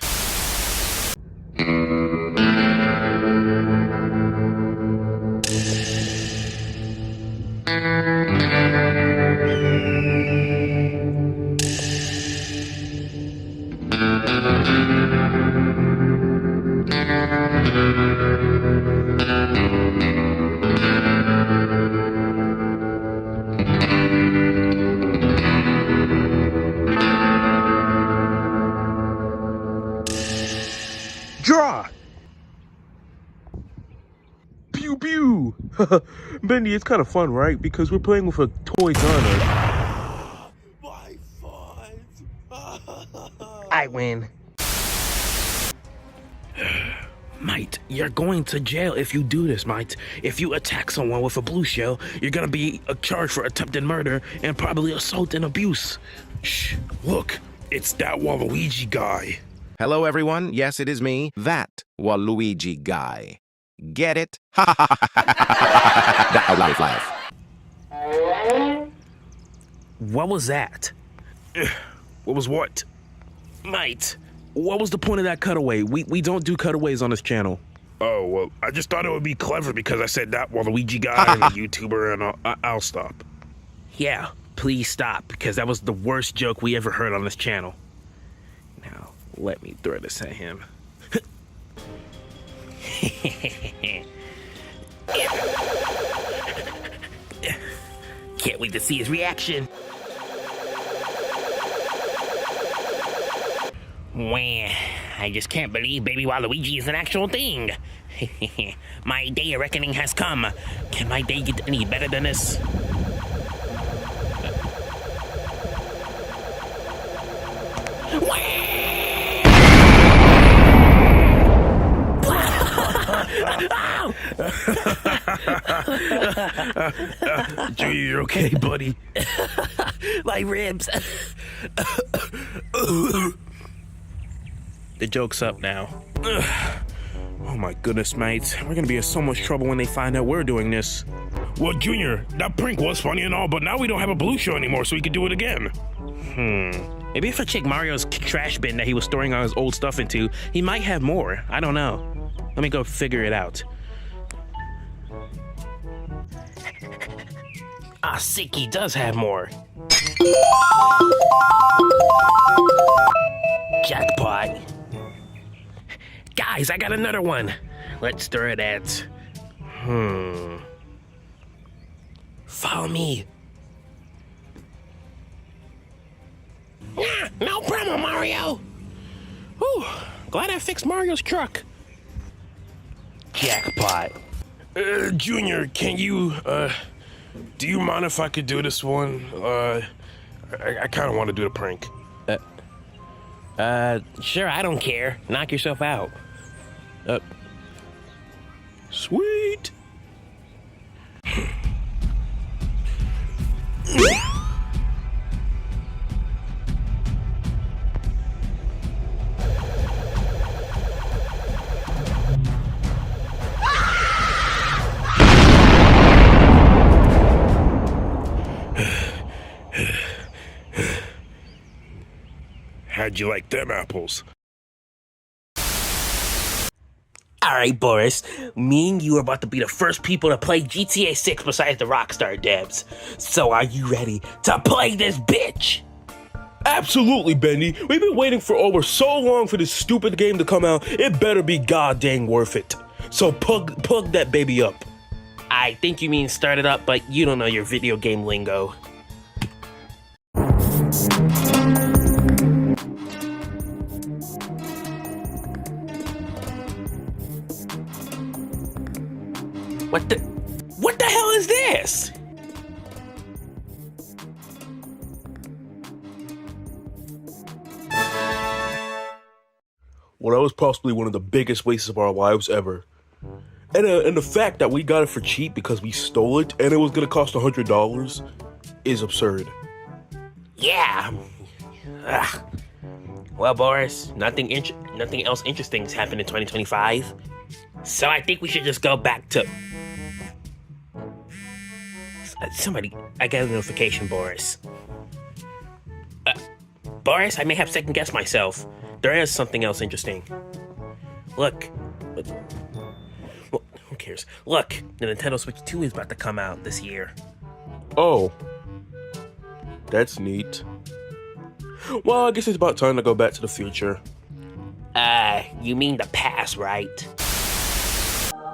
Draw! Pew pew! Bendy, it's kind of fun, right? Because we're playing with a toy gunner. My fault. I win. Mate, you're going to jail if you do this, mate. If you attack someone with a blue shell, you're gonna be charged for attempted murder and probably assault and abuse. Shh, look, it's that Waluigi guy. Hello, everyone. Yes, it is me, that Waluigi guy. Get it? Ha ha ha ha ha! Laugh. What was that? What was what? Mate, what was the point of that cutaway? We don't do cutaways on this channel. Oh, well, I just thought it would be clever because I said that Waluigi guy and a YouTuber, and I'll stop. Yeah, please stop, because that was the worst joke we ever heard on this channel. Now, let me throw this at him. Can't wait to see his reaction. Wah, I just can't believe Baby Waluigi is an actual thing. My day of reckoning has come. Can my day get any better than this? Junior, you okay, buddy? My ribs. The joke's up now. Oh my goodness, mates. We're gonna be in so much trouble when they find out we're doing this. Well, Junior, that prank was funny and all, but now we don't have a blue show anymore, so we can do it again. Maybe if I check Mario's trash bin that he was storing all his old stuff into, he might have more. I don't know. Let me go figure it out. Ah, sick, he does have more. Jackpot. Guys, I got another one. Let's throw it at... Follow me. Nah, no problem, Mario. Whew, glad I fixed Mario's truck. Jackpot. Junior, can you, do you mind if I could do this one? I kind of want to do the prank. Sure, I don't care. Knock yourself out. Sweet. How'd you like them apples? Alright, Boris. Me and you are about to be the first people to play GTA 6 besides the Rockstar devs. So are you ready to play this bitch? Absolutely, Bendy. We've been waiting for over so long for this stupid game to come out. It better be goddamn worth it. So plug that baby up. I think you mean start it up, but you don't know your video game lingo. What the hell is this? Well, that was possibly one of the biggest wastes of our lives ever. And the fact that we got it for cheap because we stole it and it was gonna cost $100 is absurd. Yeah. Ugh. Well, Boris, nothing else interesting has happened in 2025. So I think we should just go back to... Somebody, I got a notification, Boris. Boris, I may have second-guessed myself. There is something else interesting. Look. Well, who cares? Look, the Nintendo Switch 2 is about to come out this year. Oh. That's neat. Well, I guess it's about time to go back to the future. You mean the past, right?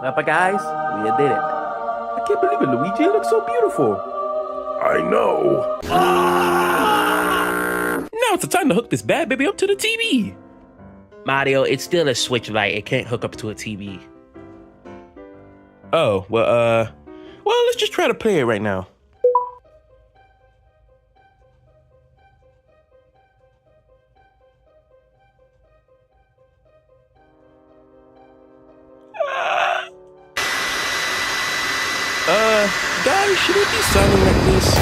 Well, but guys, we did it. I can't believe it, Luigi. It looks so beautiful. I know. Now it's the time to hook this bad baby up to the TV. Mario, it's still a Switch Lite. It can't hook up to a TV. Oh, well, let's just try to play it right now. Guys, should it be sounding like this?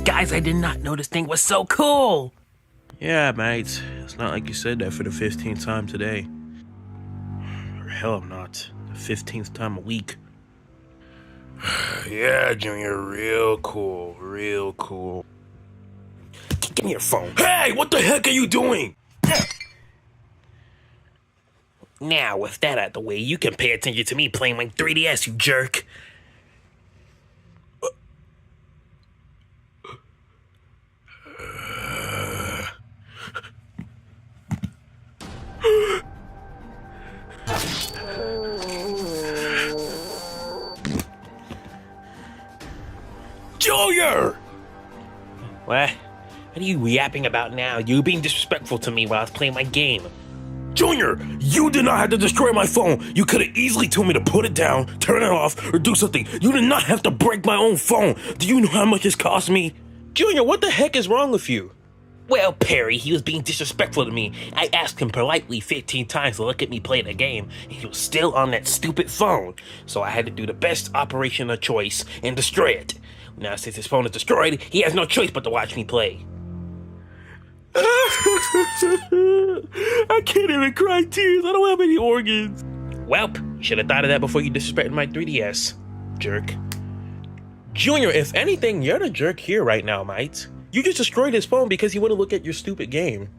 Guys, I did not know this thing was so cool. Yeah, mate. It's not like you said that for the 15th time today. Or hell, I'm not. The 15th time a week. Yeah, Junior, real cool, real cool. Give me your phone. Hey, what the heck are you doing? Now, with that out the way, you can pay attention to me playing my 3DS, you jerk. Junior! What? What are you yapping about now? You being disrespectful to me while I was playing my game. Junior, you did not have to destroy my phone. You could have easily told me to put it down, turn it off, or do something. You did not have to break my own phone. Do you know how much it's cost me? Junior, what the heck is wrong with you? Well, Perry, he was being disrespectful to me. I asked him politely 15 times to look at me play the game, and he was still on that stupid phone. So I had to do the best operation of choice and destroy it. Now, since his phone is destroyed, he has no choice but to watch me play. I can't even cry tears. I don't have any organs. Welp, you should have thought of that before you disrespected my 3DS, jerk. Junior, if anything, you're the jerk here right now, mate. You just destroyed his phone because he wouldn't look at your stupid game.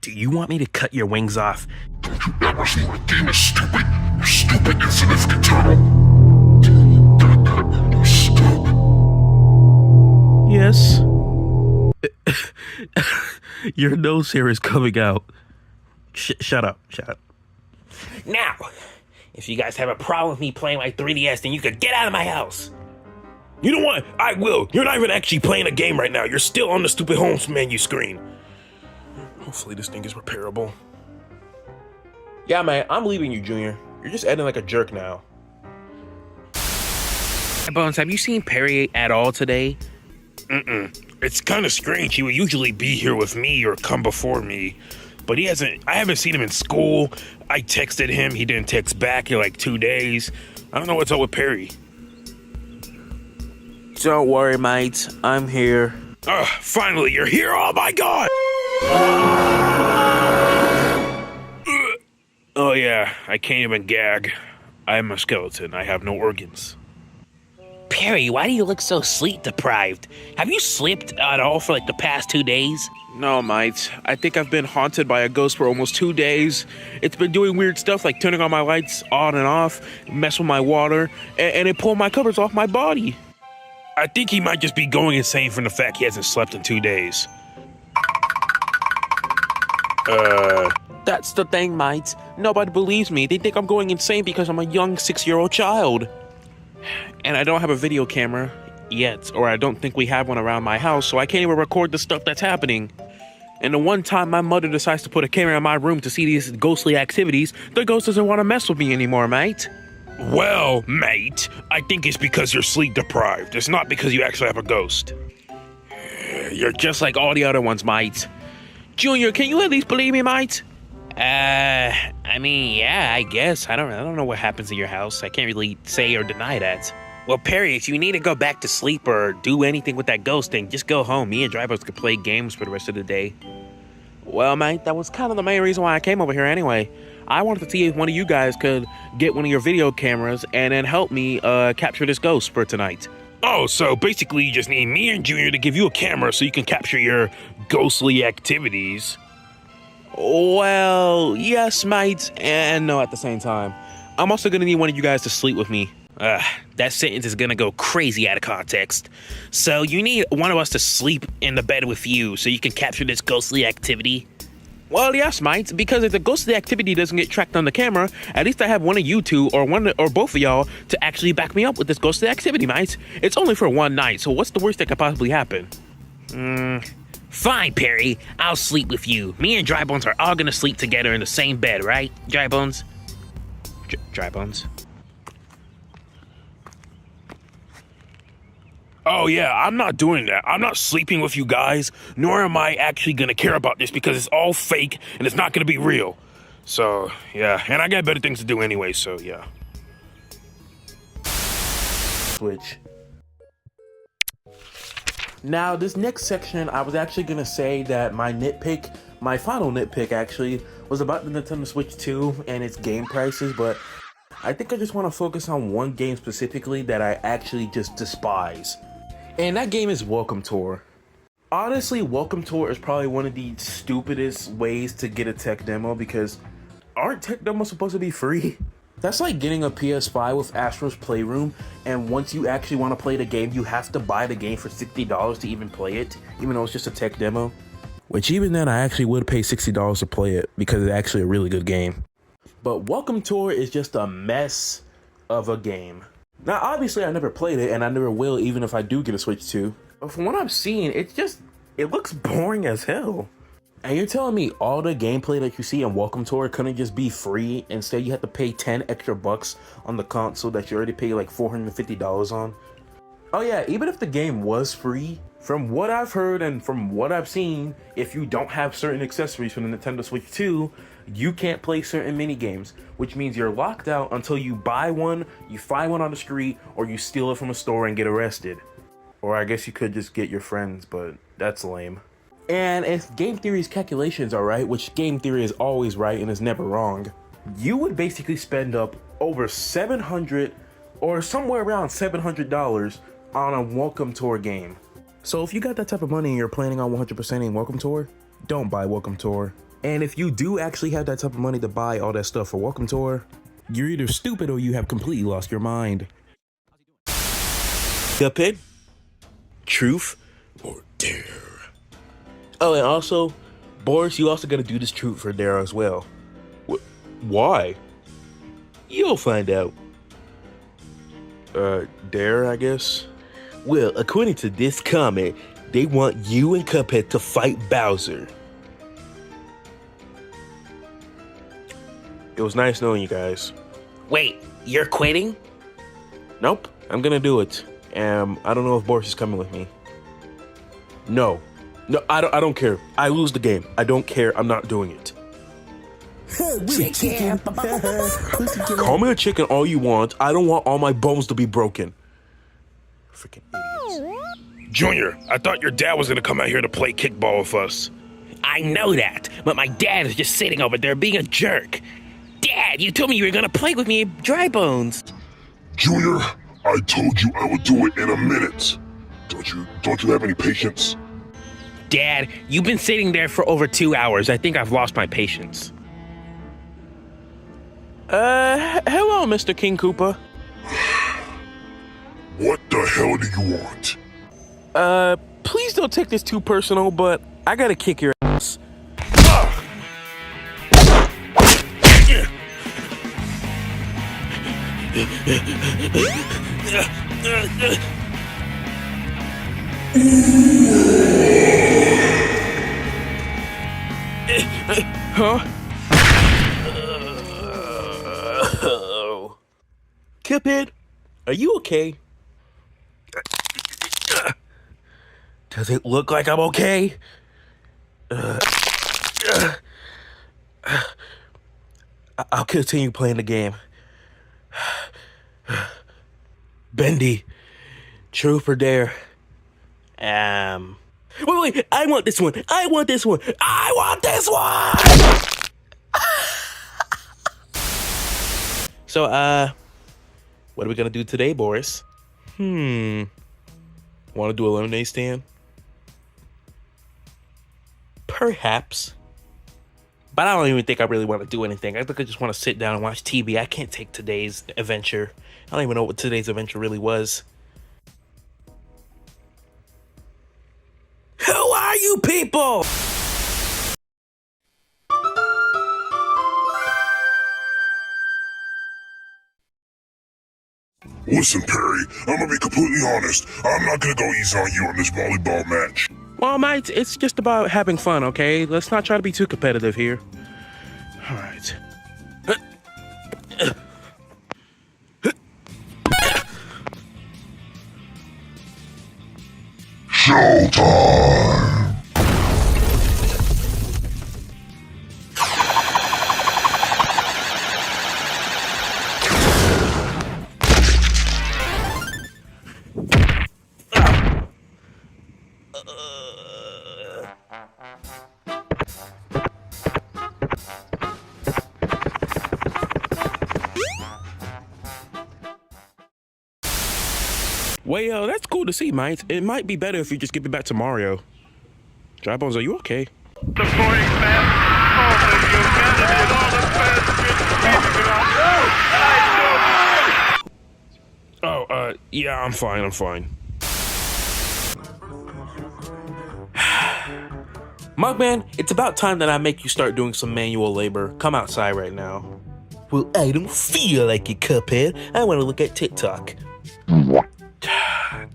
Do you want me to cut your wings off? Don't you ever say my game is stupid? You stupid, insignificant turtle. You stupid. Yes. Your nose hair is coming out. Shut up. Now, if you guys have a problem with me playing my 3DS, then you could get out of my house. You know what? I will. You're not even actually playing a game right now. You're still on the stupid home menu screen. Hopefully this thing is repairable. Yeah, man, I'm leaving you, Junior. You're just acting like a jerk now. Bones, have you seen Perry at all today? It's kind of strange. He would usually be here with me or come before me. But he hasn't. I haven't seen him in school. I texted him. He didn't text back in like 2 days. I don't know what's up with Perry. Don't worry, mate. I'm here. Finally, you're here. Oh my god! Oh yeah, I can't even gag. I am a skeleton. I have no organs. Perry, why do you look so sleep deprived? Have you slept at all for like the past 2 days? No, mate. I think I've been haunted by a ghost for almost 2 days. It's been doing weird stuff like turning on my lights on and off, mess with my water, and it pulled my covers off my body. I think he might just be going insane from the fact he hasn't slept in 2 days. That's the thing, mate. Nobody believes me. They think I'm going insane because I'm a young 6-year-old child. And I don't have a video camera yet, or I don't think we have one around my house, so I can't even record the stuff that's happening. And the one time my mother decides to put a camera in my room to see these ghostly activities, the ghost doesn't want to mess with me anymore, mate. Well, mate, I think it's because you're sleep deprived. It's not because you actually have a ghost. You're just like all the other ones, mate. Junior, can you at least believe me, mate? I mean, yeah, I guess. I don't know what happens in your house. I can't really say or deny that. Well, Perry, if you need to go back to sleep or do anything with that ghost thing, just go home. Me and Drivers could play games for the rest of the day. Well, mate, that was kind of the main reason why I came over here anyway. I wanted to see if one of you guys could get one of your video cameras and then help me capture this ghost for tonight. Oh, so basically you just need me and Junior to give you a camera so you can capture your ghostly activities. Well, yes, mate, and no at the same time. I'm also gonna need one of you guys to sleep with me. That sentence is gonna go crazy out of context. So you need one of us to sleep in the bed with you so you can capture this ghostly activity? Well, yes, mate, because if the ghostly activity doesn't get tracked on the camera, at least I have one of you two or both of y'all to actually back me up with this ghostly activity, mate. It's only for one night, so what's the worst that could possibly happen? Fine, Perry. I'll sleep with you. Me and Drybones are all gonna sleep together in the same bed, right, Drybones? Drybones? Oh yeah, I'm not doing that. I'm not sleeping with you guys, nor am I actually gonna care about this because it's all fake and it's not gonna be real. So, yeah, and I got better things to do anyway, so yeah. Switch. Now, this next section, I was actually gonna say that my final nitpick actually, was about the Nintendo Switch 2 and its game prices, but I think I just want to focus on one game specifically that I actually just despise. And that game is Welcome Tour. Honestly, Welcome Tour is probably one of the stupidest ways to get a tech demo because aren't tech demos supposed to be free? That's like getting a PS5 with Astro's Playroom, and once you actually want to play the game, you have to buy the game for $60 to even play it, even though it's just a tech demo. Which even then, I actually would pay $60 to play it because it's actually a really good game. But Welcome Tour is just a mess of a game. Now, obviously, I never played it, and I never will, even if I do get a Switch 2. But from what I've seen, it looks boring as hell. And you're telling me all the gameplay that you see in Welcome Tour couldn't just be free? Instead, you have to pay 10 extra bucks on the console that you already paid like $450 on? Oh yeah, even if the game was free, from what I've heard and from what I've seen, if you don't have certain accessories for the Nintendo Switch 2, you can't play certain mini games, which means you're locked out until you buy one, you find one on the street, or you steal it from a store and get arrested. Or I guess you could just get your friends, but that's lame. And if game theory's calculations are right, which game theory is always right and is never wrong, you would basically spend up over $700 or somewhere around $700 on a Welcome Tour game. So if you got that type of money and you're planning on 100%ing Welcome Tour, don't buy Welcome Tour. And if you do actually have that type of money to buy all that stuff for Welcome Tour, you're either stupid or you have completely lost your mind. Cuphead? Truth or dare? Oh, and also, Boris, you also gotta do this truth or dare as well. Why? You'll find out. Dare, I guess? Well, according to this comment, they want you and Cuphead to fight Bowser. It was nice knowing you guys. Wait, you're quitting? Nope, I'm gonna do it. I don't know if Boris is coming with me. No, I don't care. I lose the game. I don't care. I'm not doing it. Chicken. Call me a chicken all you want. I don't want all my bones to be broken. Freaking idiots. Junior, I thought your dad was gonna come out here to play kickball with us. I know that, but my dad is just sitting over there being a jerk. Dad, you told me you were gonna play with me at Dry Bones. Junior, I told you I would do it in a minute. Don't you have any patience? Dad, you've been sitting there for over 2 hours. I think I've lost my patience. Hello, Mr. King Koopa. What the hell do you want? Please don't take this too personal, but I gotta kick your ass. Huh? Cuphead, are you okay? Does it look like I'm okay? I'll continue playing the game. Bendy, truth or dare? Wait, I want this one. I want this one. I want this one! So, what are we gonna do today, Boris? Want to do a lemonade stand? Perhaps. But I don't even think I really want to do anything. I think I just want to sit down and watch TV. I can't take today's adventure. I don't even know what today's adventure really was. Who are you people? Listen, Perry, I'm gonna be completely honest. I'm not gonna go easy on you on this volleyball match. Well, mate, it's just about having fun, okay? Let's not try to be too competitive here. All right. Showtime! Well, that's cool to see, mate. It might be better if you just give it back to Mario. Dry Bones, are you okay? Yeah, I'm fine. Mugman, it's about time that I make you start doing some manual labor. Come outside right now. Well, I don't feel like it, Cuphead. I want to look at TikTok.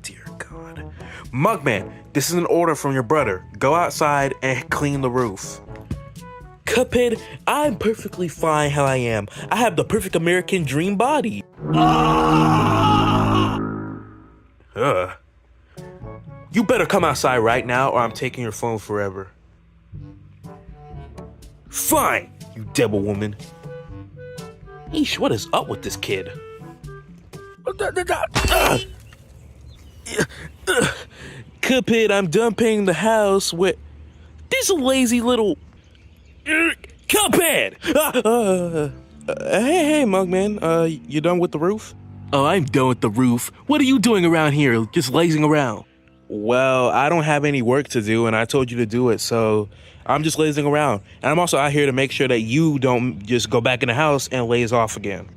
Dear God. Mugman, this is an order from your brother. Go outside and clean the roof. Cuphead, I'm perfectly fine how I am. I have the perfect American dream body. You better come outside right now or I'm taking your phone forever. Fine, you devil woman. Eesh, what is up with this kid? Cuphead, I'm done painting the house with this lazy little Cuphead. Hey, Mugman. You done with the roof? Oh, I'm done with the roof. What are you doing around here? Just lazing around. Well, I don't have any work to do, and I told you to do it, so I'm just lazing around. And I'm also out here to make sure that you don't just go back in the house and laze off again.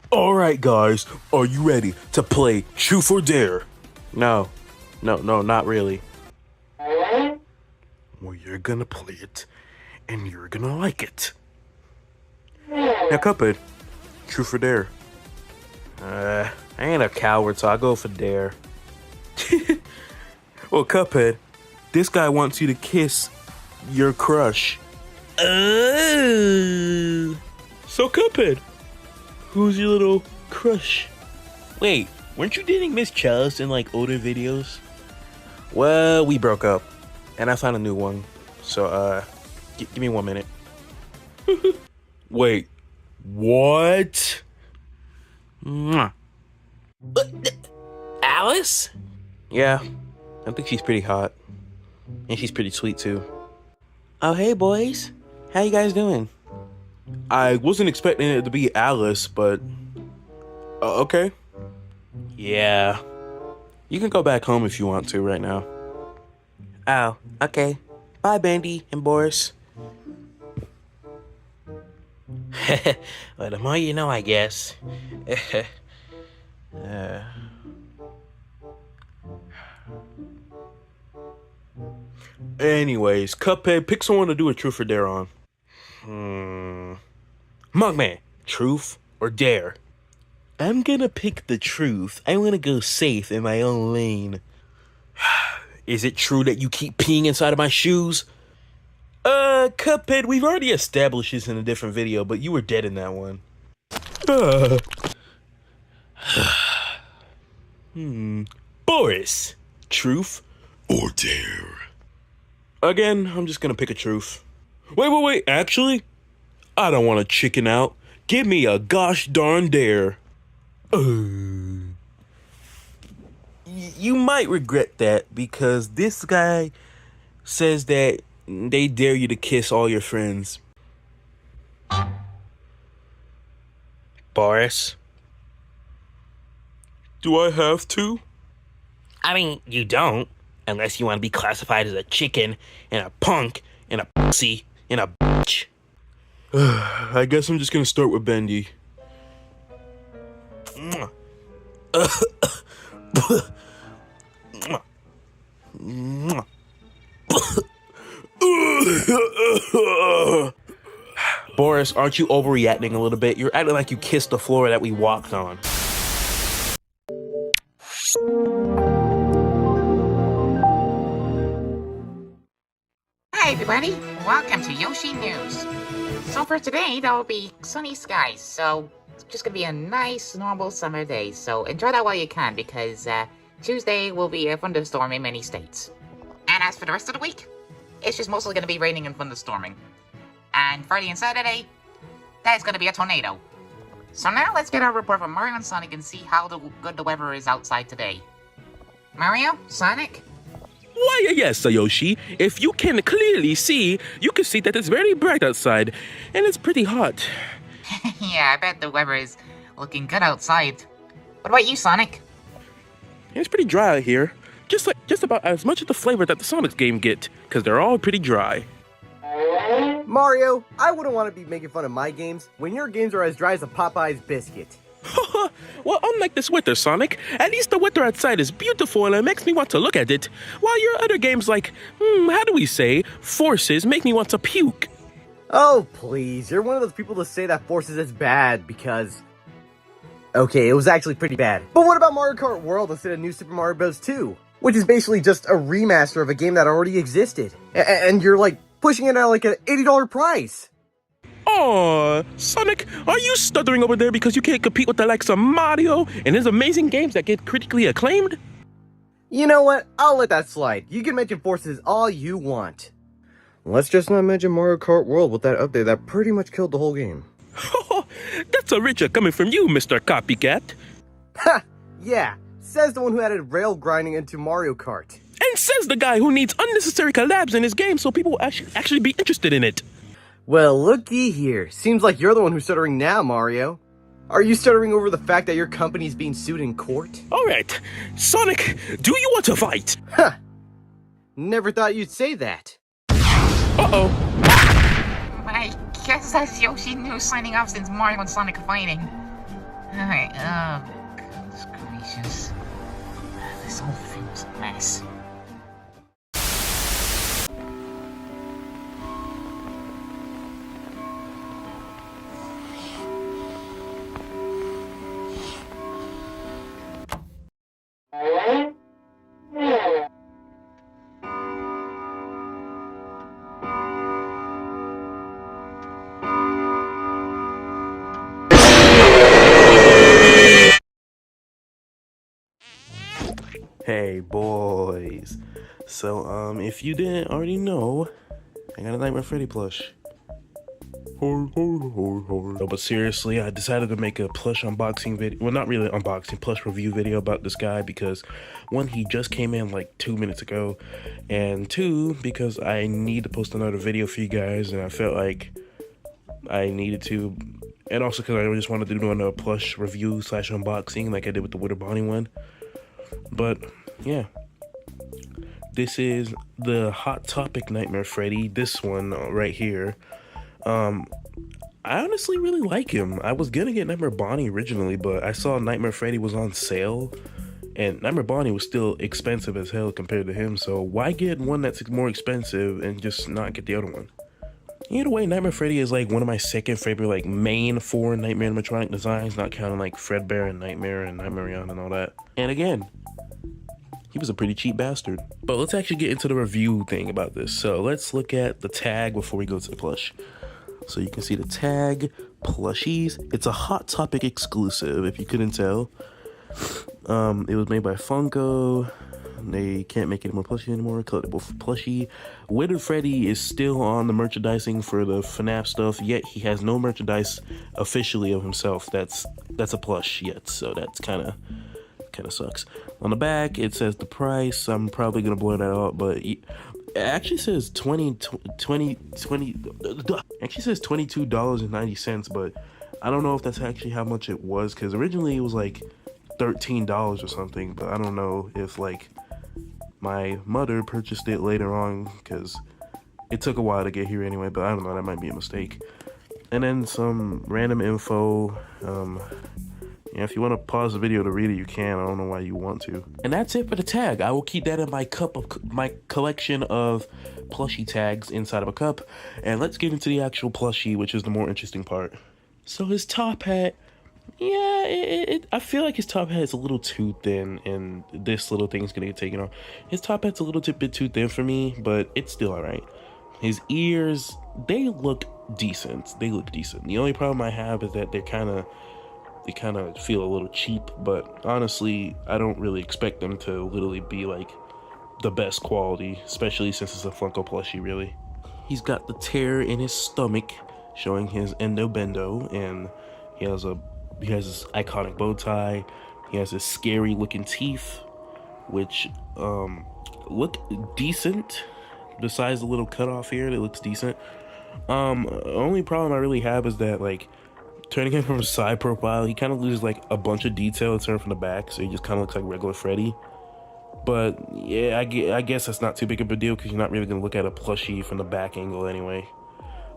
All right, guys, are you ready to play Truth or Dare? No, not really. Well, you're gonna play it, and you're gonna like it. Now, Cuphead, Truth or Dare? I ain't a coward, so I'll go for Dare. Well, Cuphead, this guy wants you to kiss your crush. Oh. So, Cuphead, who's your little crush? Wait, weren't you dating Miss Chalice in like older videos? Well, we broke up, and I found a new one. So, give me 1 minute. Wait, what? Mwah. Alice? Yeah, I think she's pretty hot, and she's pretty sweet too. Oh, hey boys, how you guys doing? I wasn't expecting it to be Alice, but okay. Yeah, you can go back home if you want to right now. Oh, okay. Bye, Bendy and Boris. Well, the more you know, I guess. Anyways, Cuphead, pick someone to do a truth or dare on. Mugman, truth or dare? I'm gonna pick the truth. I wanna go safe in my own lane. Is it true that you keep peeing inside of my shoes? Cuphead, we've already established this in a different video, but you were dead in that one. Boris, truth or dare? Again, I'm just gonna pick a truth. Wait, actually, I don't want to chicken out. Give me a gosh darn dare. You might regret that because this guy says that they dare you to kiss all your friends. Boris? Do I have to? I mean, you don't, unless you want to be classified as a chicken and a punk and a pussy and a bitch. I guess I'm just gonna start with Bendy. Boris, aren't you overreacting a little bit? You're acting like you kissed the floor that we walked on. Hi everybody, welcome to Yoshi News. So for today, there will be sunny skies, so it's just gonna be a nice, normal summer day. So enjoy that while you can, because Tuesday will be a thunderstorm in many states. And as for the rest of the week, it's just mostly gonna be raining and thunderstorming. And Friday and Saturday, that is gonna be a tornado. So now let's get our report from Mario and Sonic and see how good the weather is outside today. Mario? Sonic? Why, yes, Yoshi. If you can clearly see, you can see that it's very bright outside, and it's pretty hot. Yeah, I bet the weather is looking good outside. What about you, Sonic? It's pretty dry out here. Just about as much of the flavor that the Sonic game get, because they're all pretty dry. Mario, I wouldn't want to be making fun of my games when your games are as dry as a Popeye's biscuit. Well, unlike this weather, Sonic, at least the weather outside is beautiful and it makes me want to look at it, while your other games like, how do we say, Forces make me want to puke. Oh, please, you're one of those people to say that Forces is bad because... Okay, it was actually pretty bad. But what about Mario Kart World instead of New Super Mario Bros. 2? Which is basically just a remaster of a game that already existed. And you're like, pushing it at like an $80 price. Aw, Sonic, are you stuttering over there because you can't compete with the likes of Mario and his amazing games that get critically acclaimed? You know what? I'll let that slide. You can mention Forces all you want. Let's just not mention Mario Kart World with that update that pretty much killed the whole game. That's a richer coming from you, Mr. Copycat. Ha! Yeah, says the one who added rail grinding into Mario Kart. And says the guy who needs unnecessary collabs in his game so people will actually be interested in it. Well, looky here. Seems like you're the one who's stuttering now, Mario. Are you stuttering over the fact that your company's being sued in court? Alright, Sonic, do you want to fight? Huh. Never thought you'd say that. Uh-oh. I guess that's Yoshi News signing off since Mario and Sonic are fighting. Alright, goodness gracious. This whole thing was a mess. Hey boys, so if you didn't already know, I got a Nightmare Freddy plush. No, but seriously, I decided to make a plush unboxing video. Well, not really unboxing, plush review video about this guy because one, he just came in like 2 minutes ago, and two, because I need to post another video for you guys, and I felt like I needed to, and also because I just wanted to do another plush review / unboxing like I did with the Witter Bonnie one. But yeah, this is the Hot Topic Nightmare Freddy, this one right here. I honestly really like him. I was gonna get Nightmare Bonnie originally, but I saw Nightmare Freddy was on sale, and Nightmare Bonnie was still expensive as hell compared to him, so why get one that's more expensive and just not get the other one? Either way, Nightmare Freddy is like one of my second favorite like main 4 Nightmare animatronic designs, not counting like Fredbear and Nightmare on and all that. And again, he was a pretty cheap bastard. But let's actually get into the review thing about this. So let's look at the tag before we go to the plush. So you can see the tag, plushies. It's a Hot Topic exclusive, if you couldn't tell. It was made by Funko. They can't make any more plushies anymore. Collectible plushie. Withered Freddy is still on the merchandising for the Fnaf stuff, yet he has no merchandise officially of himself. That's a plush yet, so that's kind of sucks. On the back, it says the price. I'm probably gonna blur that out, but it actually says actually says $22.90, but I don't know if that's actually how much it was, because originally it was like $13 or something, but I don't know if like my mother purchased it later on, because it took a while to get here anyway, but I don't know, that might be a mistake. And then some random info. Yeah, if you want to pause the video to read it, you can. I don't know why you want to. And that's it for the tag. I will keep that in my my collection of plushie tags inside of a cup. And let's get into the actual plushie, which is the more interesting part. So his top hat, yeah, I feel like his top hat is a little too thin, and this little thing's gonna get taken off. His top hat's a little bit too thin for me, but it's still all right. His ears, they look decent. They look decent. The only problem I have is that they kind of feel a little cheap, but honestly, I don't really expect them to literally be like the best quality, especially since it's a Funko plushie, really. He's got the tear in his stomach, showing his endo-bendo, and he has his iconic bow tie. He has his scary looking teeth, which look decent. Besides the little cutoff here, it looks decent. Only problem I really have is that, like, turning him from a side profile, he kind of loses like a bunch of detail turned from the back, so he just kind of looks like regular Freddy. But yeah, I guess that's not too big of a deal, because you're not really gonna look at a plushie from the back angle anyway.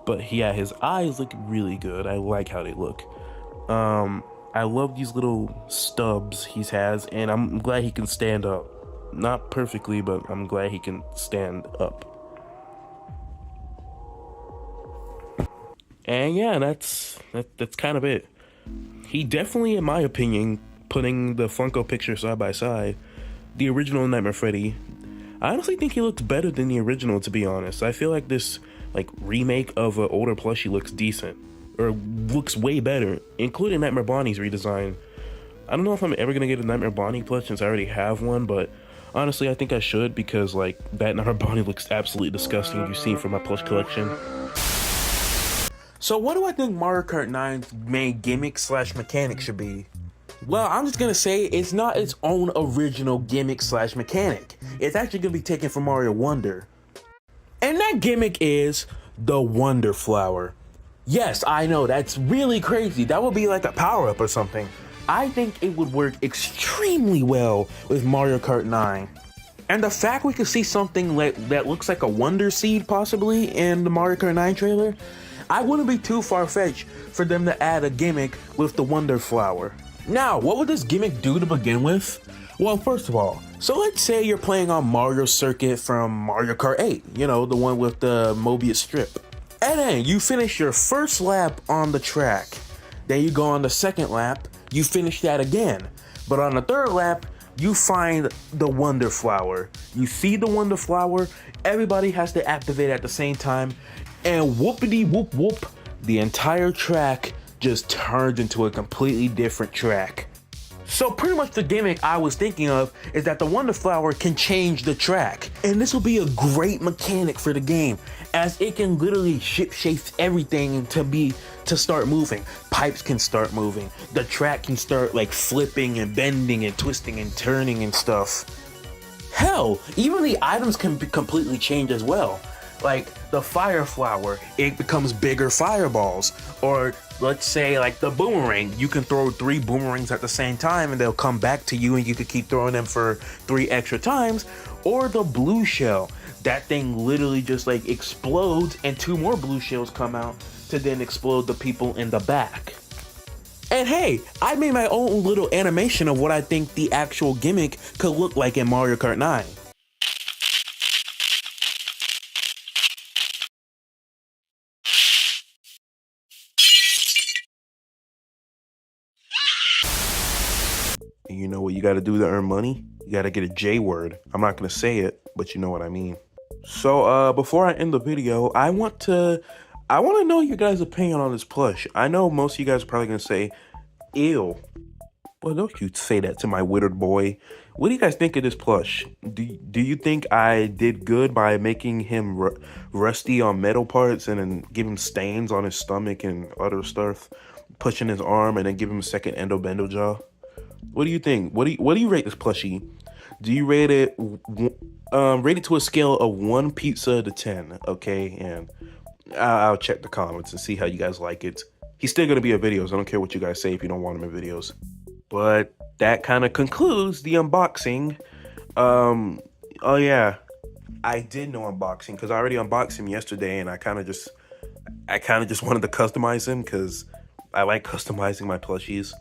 But yeah, his eyes look really good. I like how they look. I love these little stubs he has, and I'm glad he can stand up. Not perfectly, but I'm glad he can stand up. And yeah, that's kind of it. He definitely, in my opinion, putting the Funko picture side by side, the original Nightmare Freddy, I honestly think he looks better than the original, to be honest. I feel like this like remake of an older plushie looks decent, or looks way better, including Nightmare Bonnie's redesign. I don't know if I'm ever gonna get a Nightmare Bonnie plush since I already have one, but honestly, I think I should, because like that Nightmare Bonnie looks absolutely disgusting. You've seen from my plush collection. So what do I think Mario Kart 9's main gimmick / mechanic should be? Well, I'm just gonna say it's not its own original gimmick / mechanic. It's actually gonna be taken from Mario Wonder. And that gimmick is the Wonder Flower. Yes, I know, that's really crazy. That would be like a power-up or something. I think it would work extremely well with Mario Kart 9. And the fact we could see something that looks like a Wonder Seed possibly in the Mario Kart 9 trailer, I wouldn't be too far-fetched for them to add a gimmick with the Wonder Flower. Now, what would this gimmick do to begin with? Well, first of all, so let's say you're playing on Mario Circuit from Mario Kart 8, you know, the one with the Mobius strip. And then you finish your first lap on the track. Then you go on the second lap, you finish that again. But on the third lap, you find the Wonder Flower. You see the Wonder Flower, everybody has to activate at the same time, and whoopity whoop whoop, the entire track just turns into a completely different track. So pretty much the gimmick I was thinking of is that the Wonder Flower can change the track. And this will be a great mechanic for the game, as it can literally shape everything to start moving. Pipes can start moving. The track can start like flipping and bending and twisting and turning and stuff. Hell, even the items can be completely changed as well. Like the Fire Flower, it becomes bigger fireballs. Or let's say like the boomerang, you can throw 3 boomerangs at the same time and they'll come back to you and you can keep throwing them for 3 extra times. Or the blue shell, that thing literally just like explodes and 2 more blue shells come out to then explode the people in the back. And hey, I made my own little animation of what I think the actual gimmick could look like in Mario Kart 9. You know what you gotta do to earn money? You gotta get a J word. I'm not gonna say it, but you know what I mean. So before I end the video, I want to know your guys' opinion on this plush. I know most of you guys are probably gonna say, ew. Well, don't you say that to my withered boy. What do you guys think of this plush? Do you think I did good by making him rusty on metal parts and then give him stains on his stomach and other stuff, pushing his arm and then give him a second endo-bendo jaw? What do you think? What do you rate this plushie? Do you rate it to a scale of 1 pizza to 10? Okay, and I'll check the comments and see how you guys like it. He's still gonna be in videos. I don't care what you guys say if you don't want him in videos. But that kind of concludes the unboxing. Oh yeah, I did no unboxing because I already unboxed him yesterday, and I kind of just wanted to customize him because I like customizing my plushies.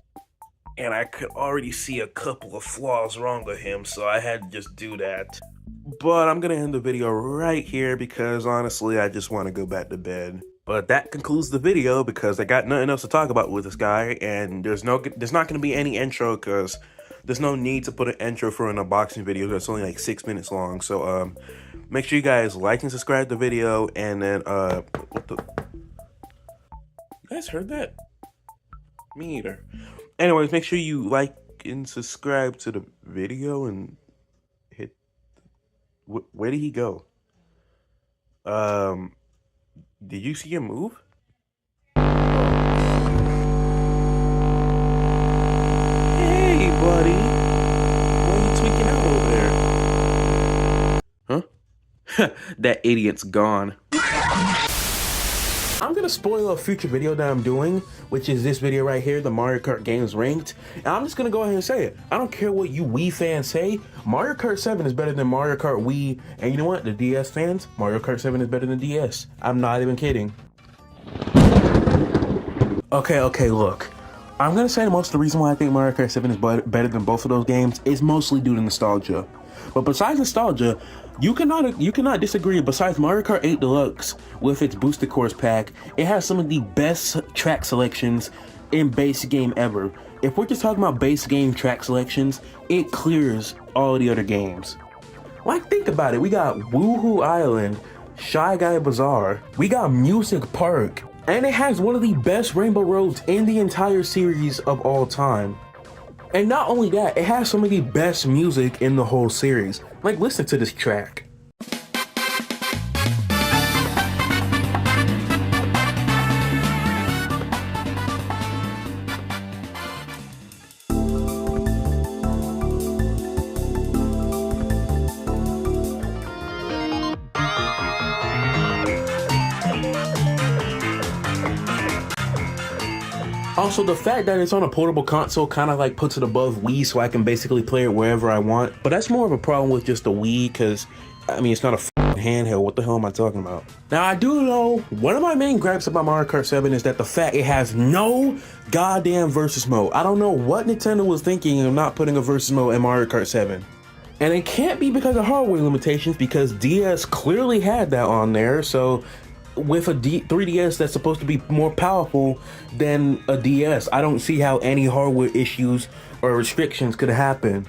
And I could already see a couple of flaws wrong with him, so I had to just do that. But I'm gonna end the video right here because honestly, I just want to go back to bed. But that concludes the video because I got nothing else to talk about with this guy, and there's not gonna be any intro because there's no need to put an intro for an unboxing video that's only like 6 minutes long. So make sure you guys like and subscribe to the video, and then what the? You guys heard that? Me either. Anyways, make sure you like and subscribe to the video and hit. Where did he go? Did you see him move? Hey, buddy. Why are you tweaking out over there? Huh? That idiot's gone. I'm gonna spoil a future video that I'm doing, which is this video right here, the Mario Kart games ranked. And I'm just gonna go ahead and say it. I don't care what you Wii fans say. Mario Kart 7 is better than Mario Kart Wii. And you know what? The DS fans, Mario Kart 7 is better than DS. I'm not even kidding. Okay, look. I'm gonna say most of the reason why I think Mario Kart 7 is better than both of those games is mostly due to nostalgia. But besides nostalgia, you cannot disagree. Besides Mario Kart 8 Deluxe with its boosted course pack, it has some of the best track selections in base game ever. If we're just talking about base game track selections, it clears all the other games. Like, think about it. We got Woohoo Island, Shy Guy Bazaar, we got Music Park, and it has one of the best rainbow roads in the entire series of all time. And not only that, it has some of the best music in the whole series. Like, listen to this track. Also, the fact that it's on a portable console kind of like puts it above Wii, so I can basically play it wherever I want. But that's more of a problem with just the Wii, because, I mean, it's not a handheld. What the hell am I talking about? Now, I do know one of my main gripes about Mario Kart 7 is that the fact it has no goddamn versus mode. I don't know what Nintendo was thinking of not putting a versus mode in Mario Kart 7. And it can't be because of hardware limitations, because DS clearly had that on there, so with a 3DS that's supposed to be more powerful than a DS, I don't see how any hardware issues or restrictions could happen.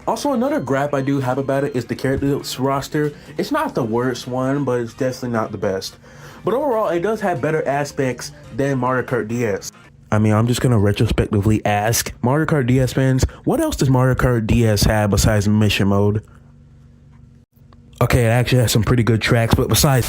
Also, another gripe I do have about it is the characters roster. It's not the worst one, but it's definitely not the best. But overall, it does have better aspects than Mario Kart DS. I mean, I'm just gonna retrospectively ask Mario Kart DS fans, what else does Mario Kart DS have besides mission mode? Okay, it actually has some pretty good tracks, but besides...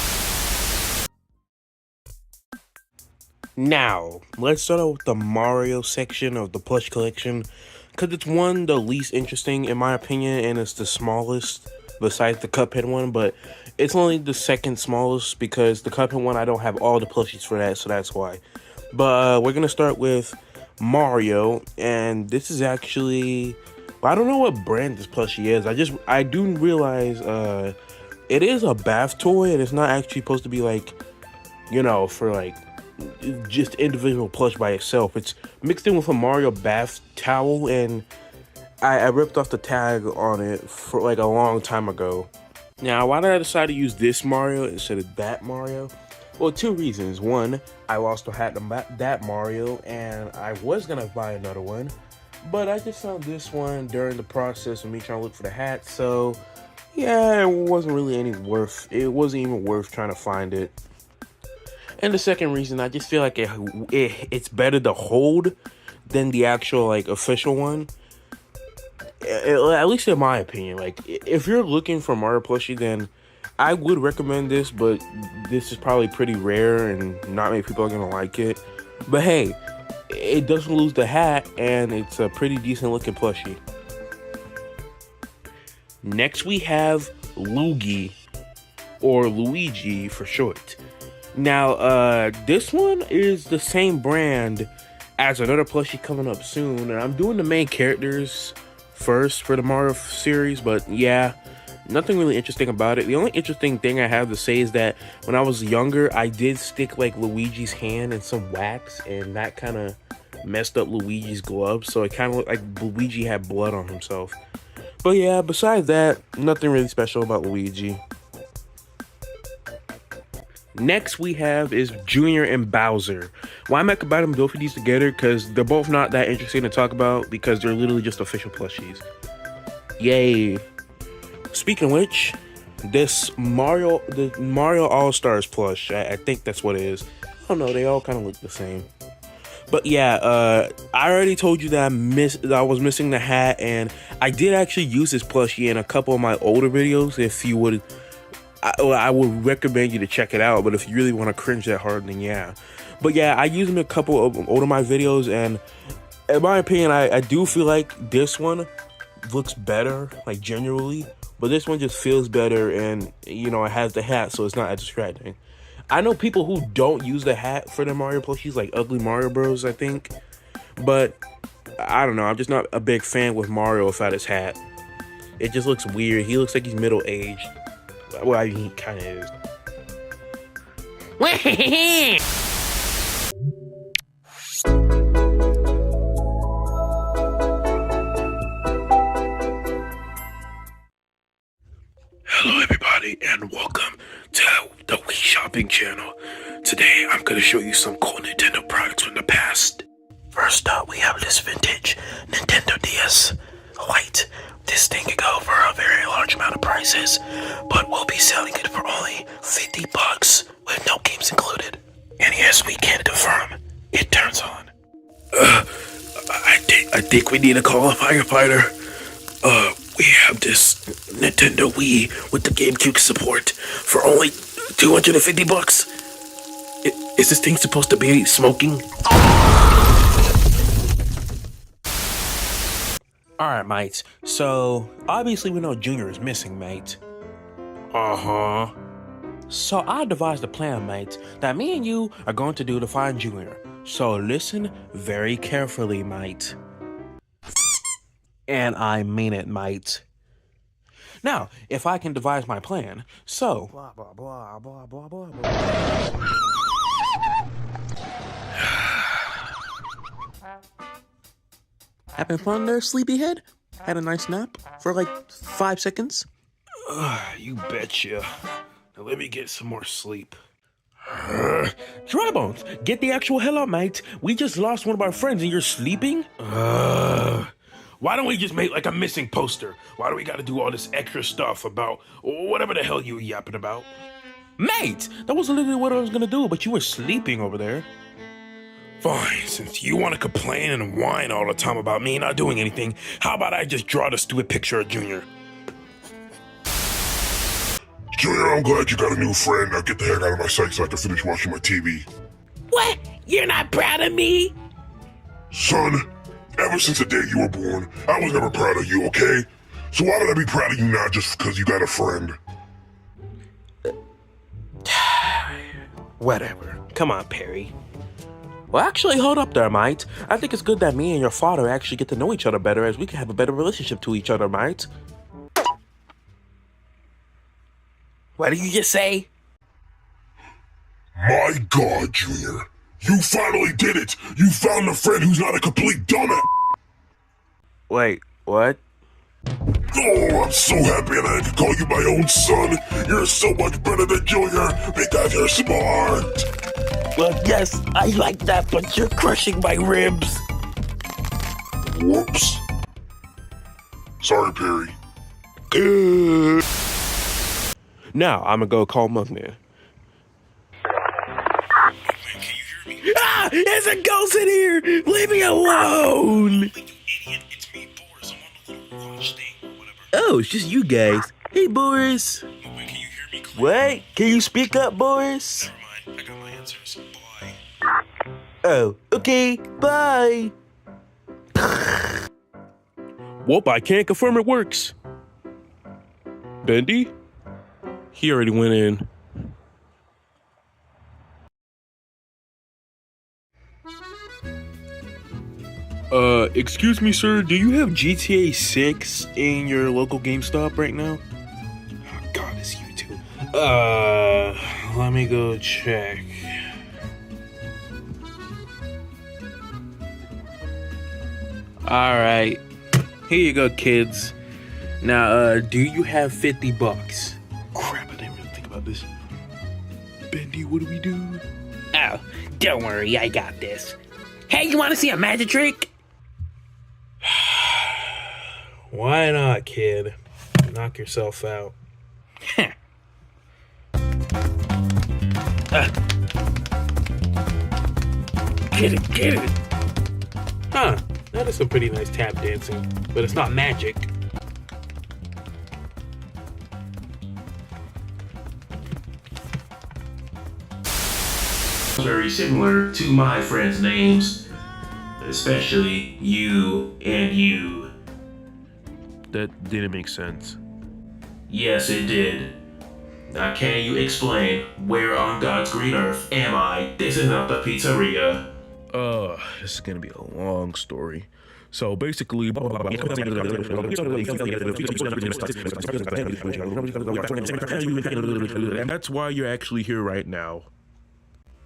Now, let's start out with the Mario section of the plush collection, because it's the least interesting in my opinion, and it's the smallest besides the Cuphead one, but it's only the second smallest because the Cuphead one, I don't have all the plushies for that, so that's why. But we're going to start with Mario, and this is actually, I don't know what brand this plushie is. I do realize it is a bath toy, and it's not actually supposed to be like, you know, for like, just individual plush by itself. It's mixed in with a Mario bath towel, and I ripped off the tag on it for like a long time ago. Now, why did I decide to use this Mario instead of that Mario? Well, two reasons. One, I also had that Mario, and I was gonna buy another one, But I just found this one during the process of me trying to look for the hat, so yeah, it wasn't even worth trying to find it. And the second reason, I just feel like it's better to hold than the actual like official one. At least in my opinion. Like, if you're looking for Mario plushie, then I would recommend this, but this is probably pretty rare and not many people are gonna like it. But hey, it doesn't lose the hat, and it's a pretty decent looking plushie. Next we have Luigi, or Luigi for short. Now, this one is the same brand as another plushie coming up soon, and I'm doing the main characters first for the Mario series, but yeah, nothing really interesting about it. The only interesting thing I have to say is that when I was younger, I did stick like Luigi's hand in some wax, and that kind of messed up Luigi's glove, so it kind of looked like Luigi had blood on himself. But yeah, besides that, nothing really special about Luigi. Next we have is Junior and Bowser. Why am I combining both of these together? Because they're both not that interesting to talk about, because they're literally just official plushies. Yay. Speaking of which, the Mario All-Stars plush, I think that's what it is. I don't know, they all kind of look the same. But yeah, I already told you that I was missing the hat, and I did actually use this plushie in a couple of my older videos. If you would, I would recommend you to check it out, but if you really want to cringe that hard, then yeah. But yeah, I used them in a couple of older my videos, and in my opinion, I do feel like this one looks better, like genuinely, but this one just feels better, and you know, it has the hat, so it's not as distracting. I know people who don't use the hat for their Mario plushies, like Ugly Mario Bros, I think, but I don't know, I'm just not a big fan with Mario without his hat. It just looks weird. He looks like he's middle-aged. Well, I mean, he kind of is. Hello everybody, and welcome to the Wii Shopping channel. Today I'm going to show you some cool Nintendo products from the past. First up, we have this vintage Nintendo DS Lite. This thing could go for a very large amount of prices, but we'll be selling it for only $50 with no games included. And yes, we can confirm it turns on. I think we need to call a firefighter. We have this Nintendo Wii with the GameCube support for only $250. Is this thing supposed to be smoking? Alright, mates. So, obviously we know Junior is missing, mate. Uh-huh. So I devised a plan, mate, that me and you are going to do to find Junior. So listen very carefully, mate. And I mean it, mate. Now, if I can devise my plan, so... Blah, blah, blah, blah, blah, blah, blah. Having fun there, sleepyhead? Had a nice nap for like 5 seconds? You betcha. Now let me get some more sleep. Dry Bones, get the actual hell out, mate. We just lost one of our friends and you're sleeping? Why don't we just make like a missing poster? Why do we gotta do all this extra stuff about whatever the hell you were yapping about? Mate, that was literally what I was gonna do, but you were sleeping over there. Fine, since you want to complain and whine all the time about me not doing anything, how about I just draw the stupid picture of Junior? Junior, I'm glad you got a new friend. Now get the heck out of my sight so I can finish watching my TV. What? You're not proud of me? Son, ever since the day you were born, I was never proud of you, okay? So why would I be proud of you now just because you got a friend? Whatever. Come on, Perry. Well, actually, hold up there, mate. I think it's good that me and your father actually get to know each other better, as we can have a better relationship to each other, mate. What did you just say? My God, Junior. You finally did it! You found a friend who's not a complete dumbass! Wait, what? Oh, I'm so happy that I can call you my own son. You're so much better than Junior because you're smart. Well, yes, I like that, but you're crushing my ribs. Whoops. Sorry, Perry. Now, I'm gonna go call Muffman. Ah! There's a ghost in here! Leave me alone! Oh, it's just you guys. Hey, Boris. What? Can you speak up, Boris? Oh, okay, bye. Whoop, I can't confirm it works. Bendy? He already went in. Excuse me, sir, do you have GTA 6 in your local GameStop right now? Oh, God, it's you too. Let me go check. Alright. Here you go, kids. Now, do you have 50 bucks? Crap, I didn't really think about this. Bendy, what do we do? Oh, don't worry, I got this. Hey, you want to see a magic trick? Why not, kid? Knock yourself out. Get it. Huh, that is some pretty nice tap dancing, but it's not magic. Very similar to my friends' names, especially you and you. That didn't make sense. Yes, it did. Now, can you explain where on God's green earth am I? This is not the pizzeria. This is gonna be a long story. So basically, and that's why you're actually here right now.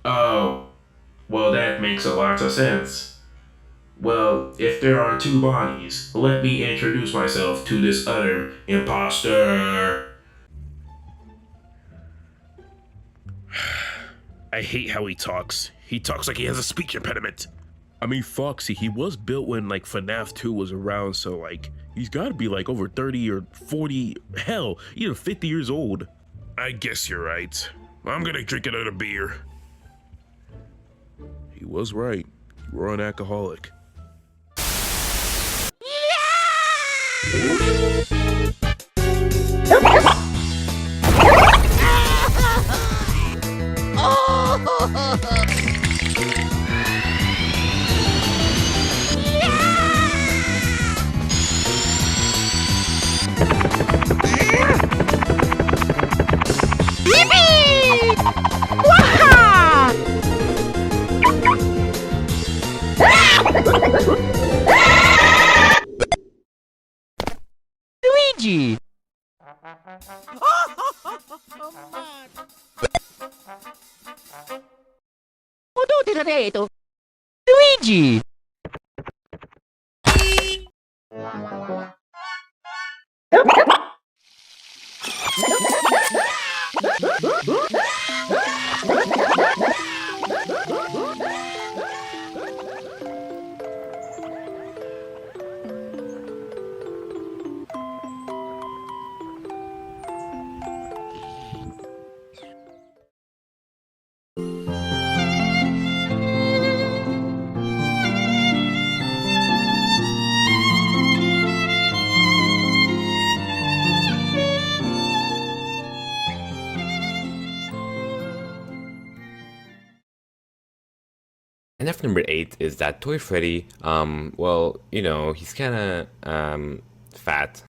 Oh, well, that makes a lot of sense. Well, if there are two bodies, let me introduce myself to this other imposter. I hate how he talks. He talks like he has a speech impediment. I mean, Foxy, he was built when, like, Fnaf 2 was around, so, like, he's gotta be, like, over 30 or 40, hell, even 50 years old. I guess you're right. I'm gonna drink another beer. He was right. You were an alcoholic. Luigi! Uduti na dito. Luigi! Fnaf number 8 is that Toy Freddy, well, you know, he's kinda, fat.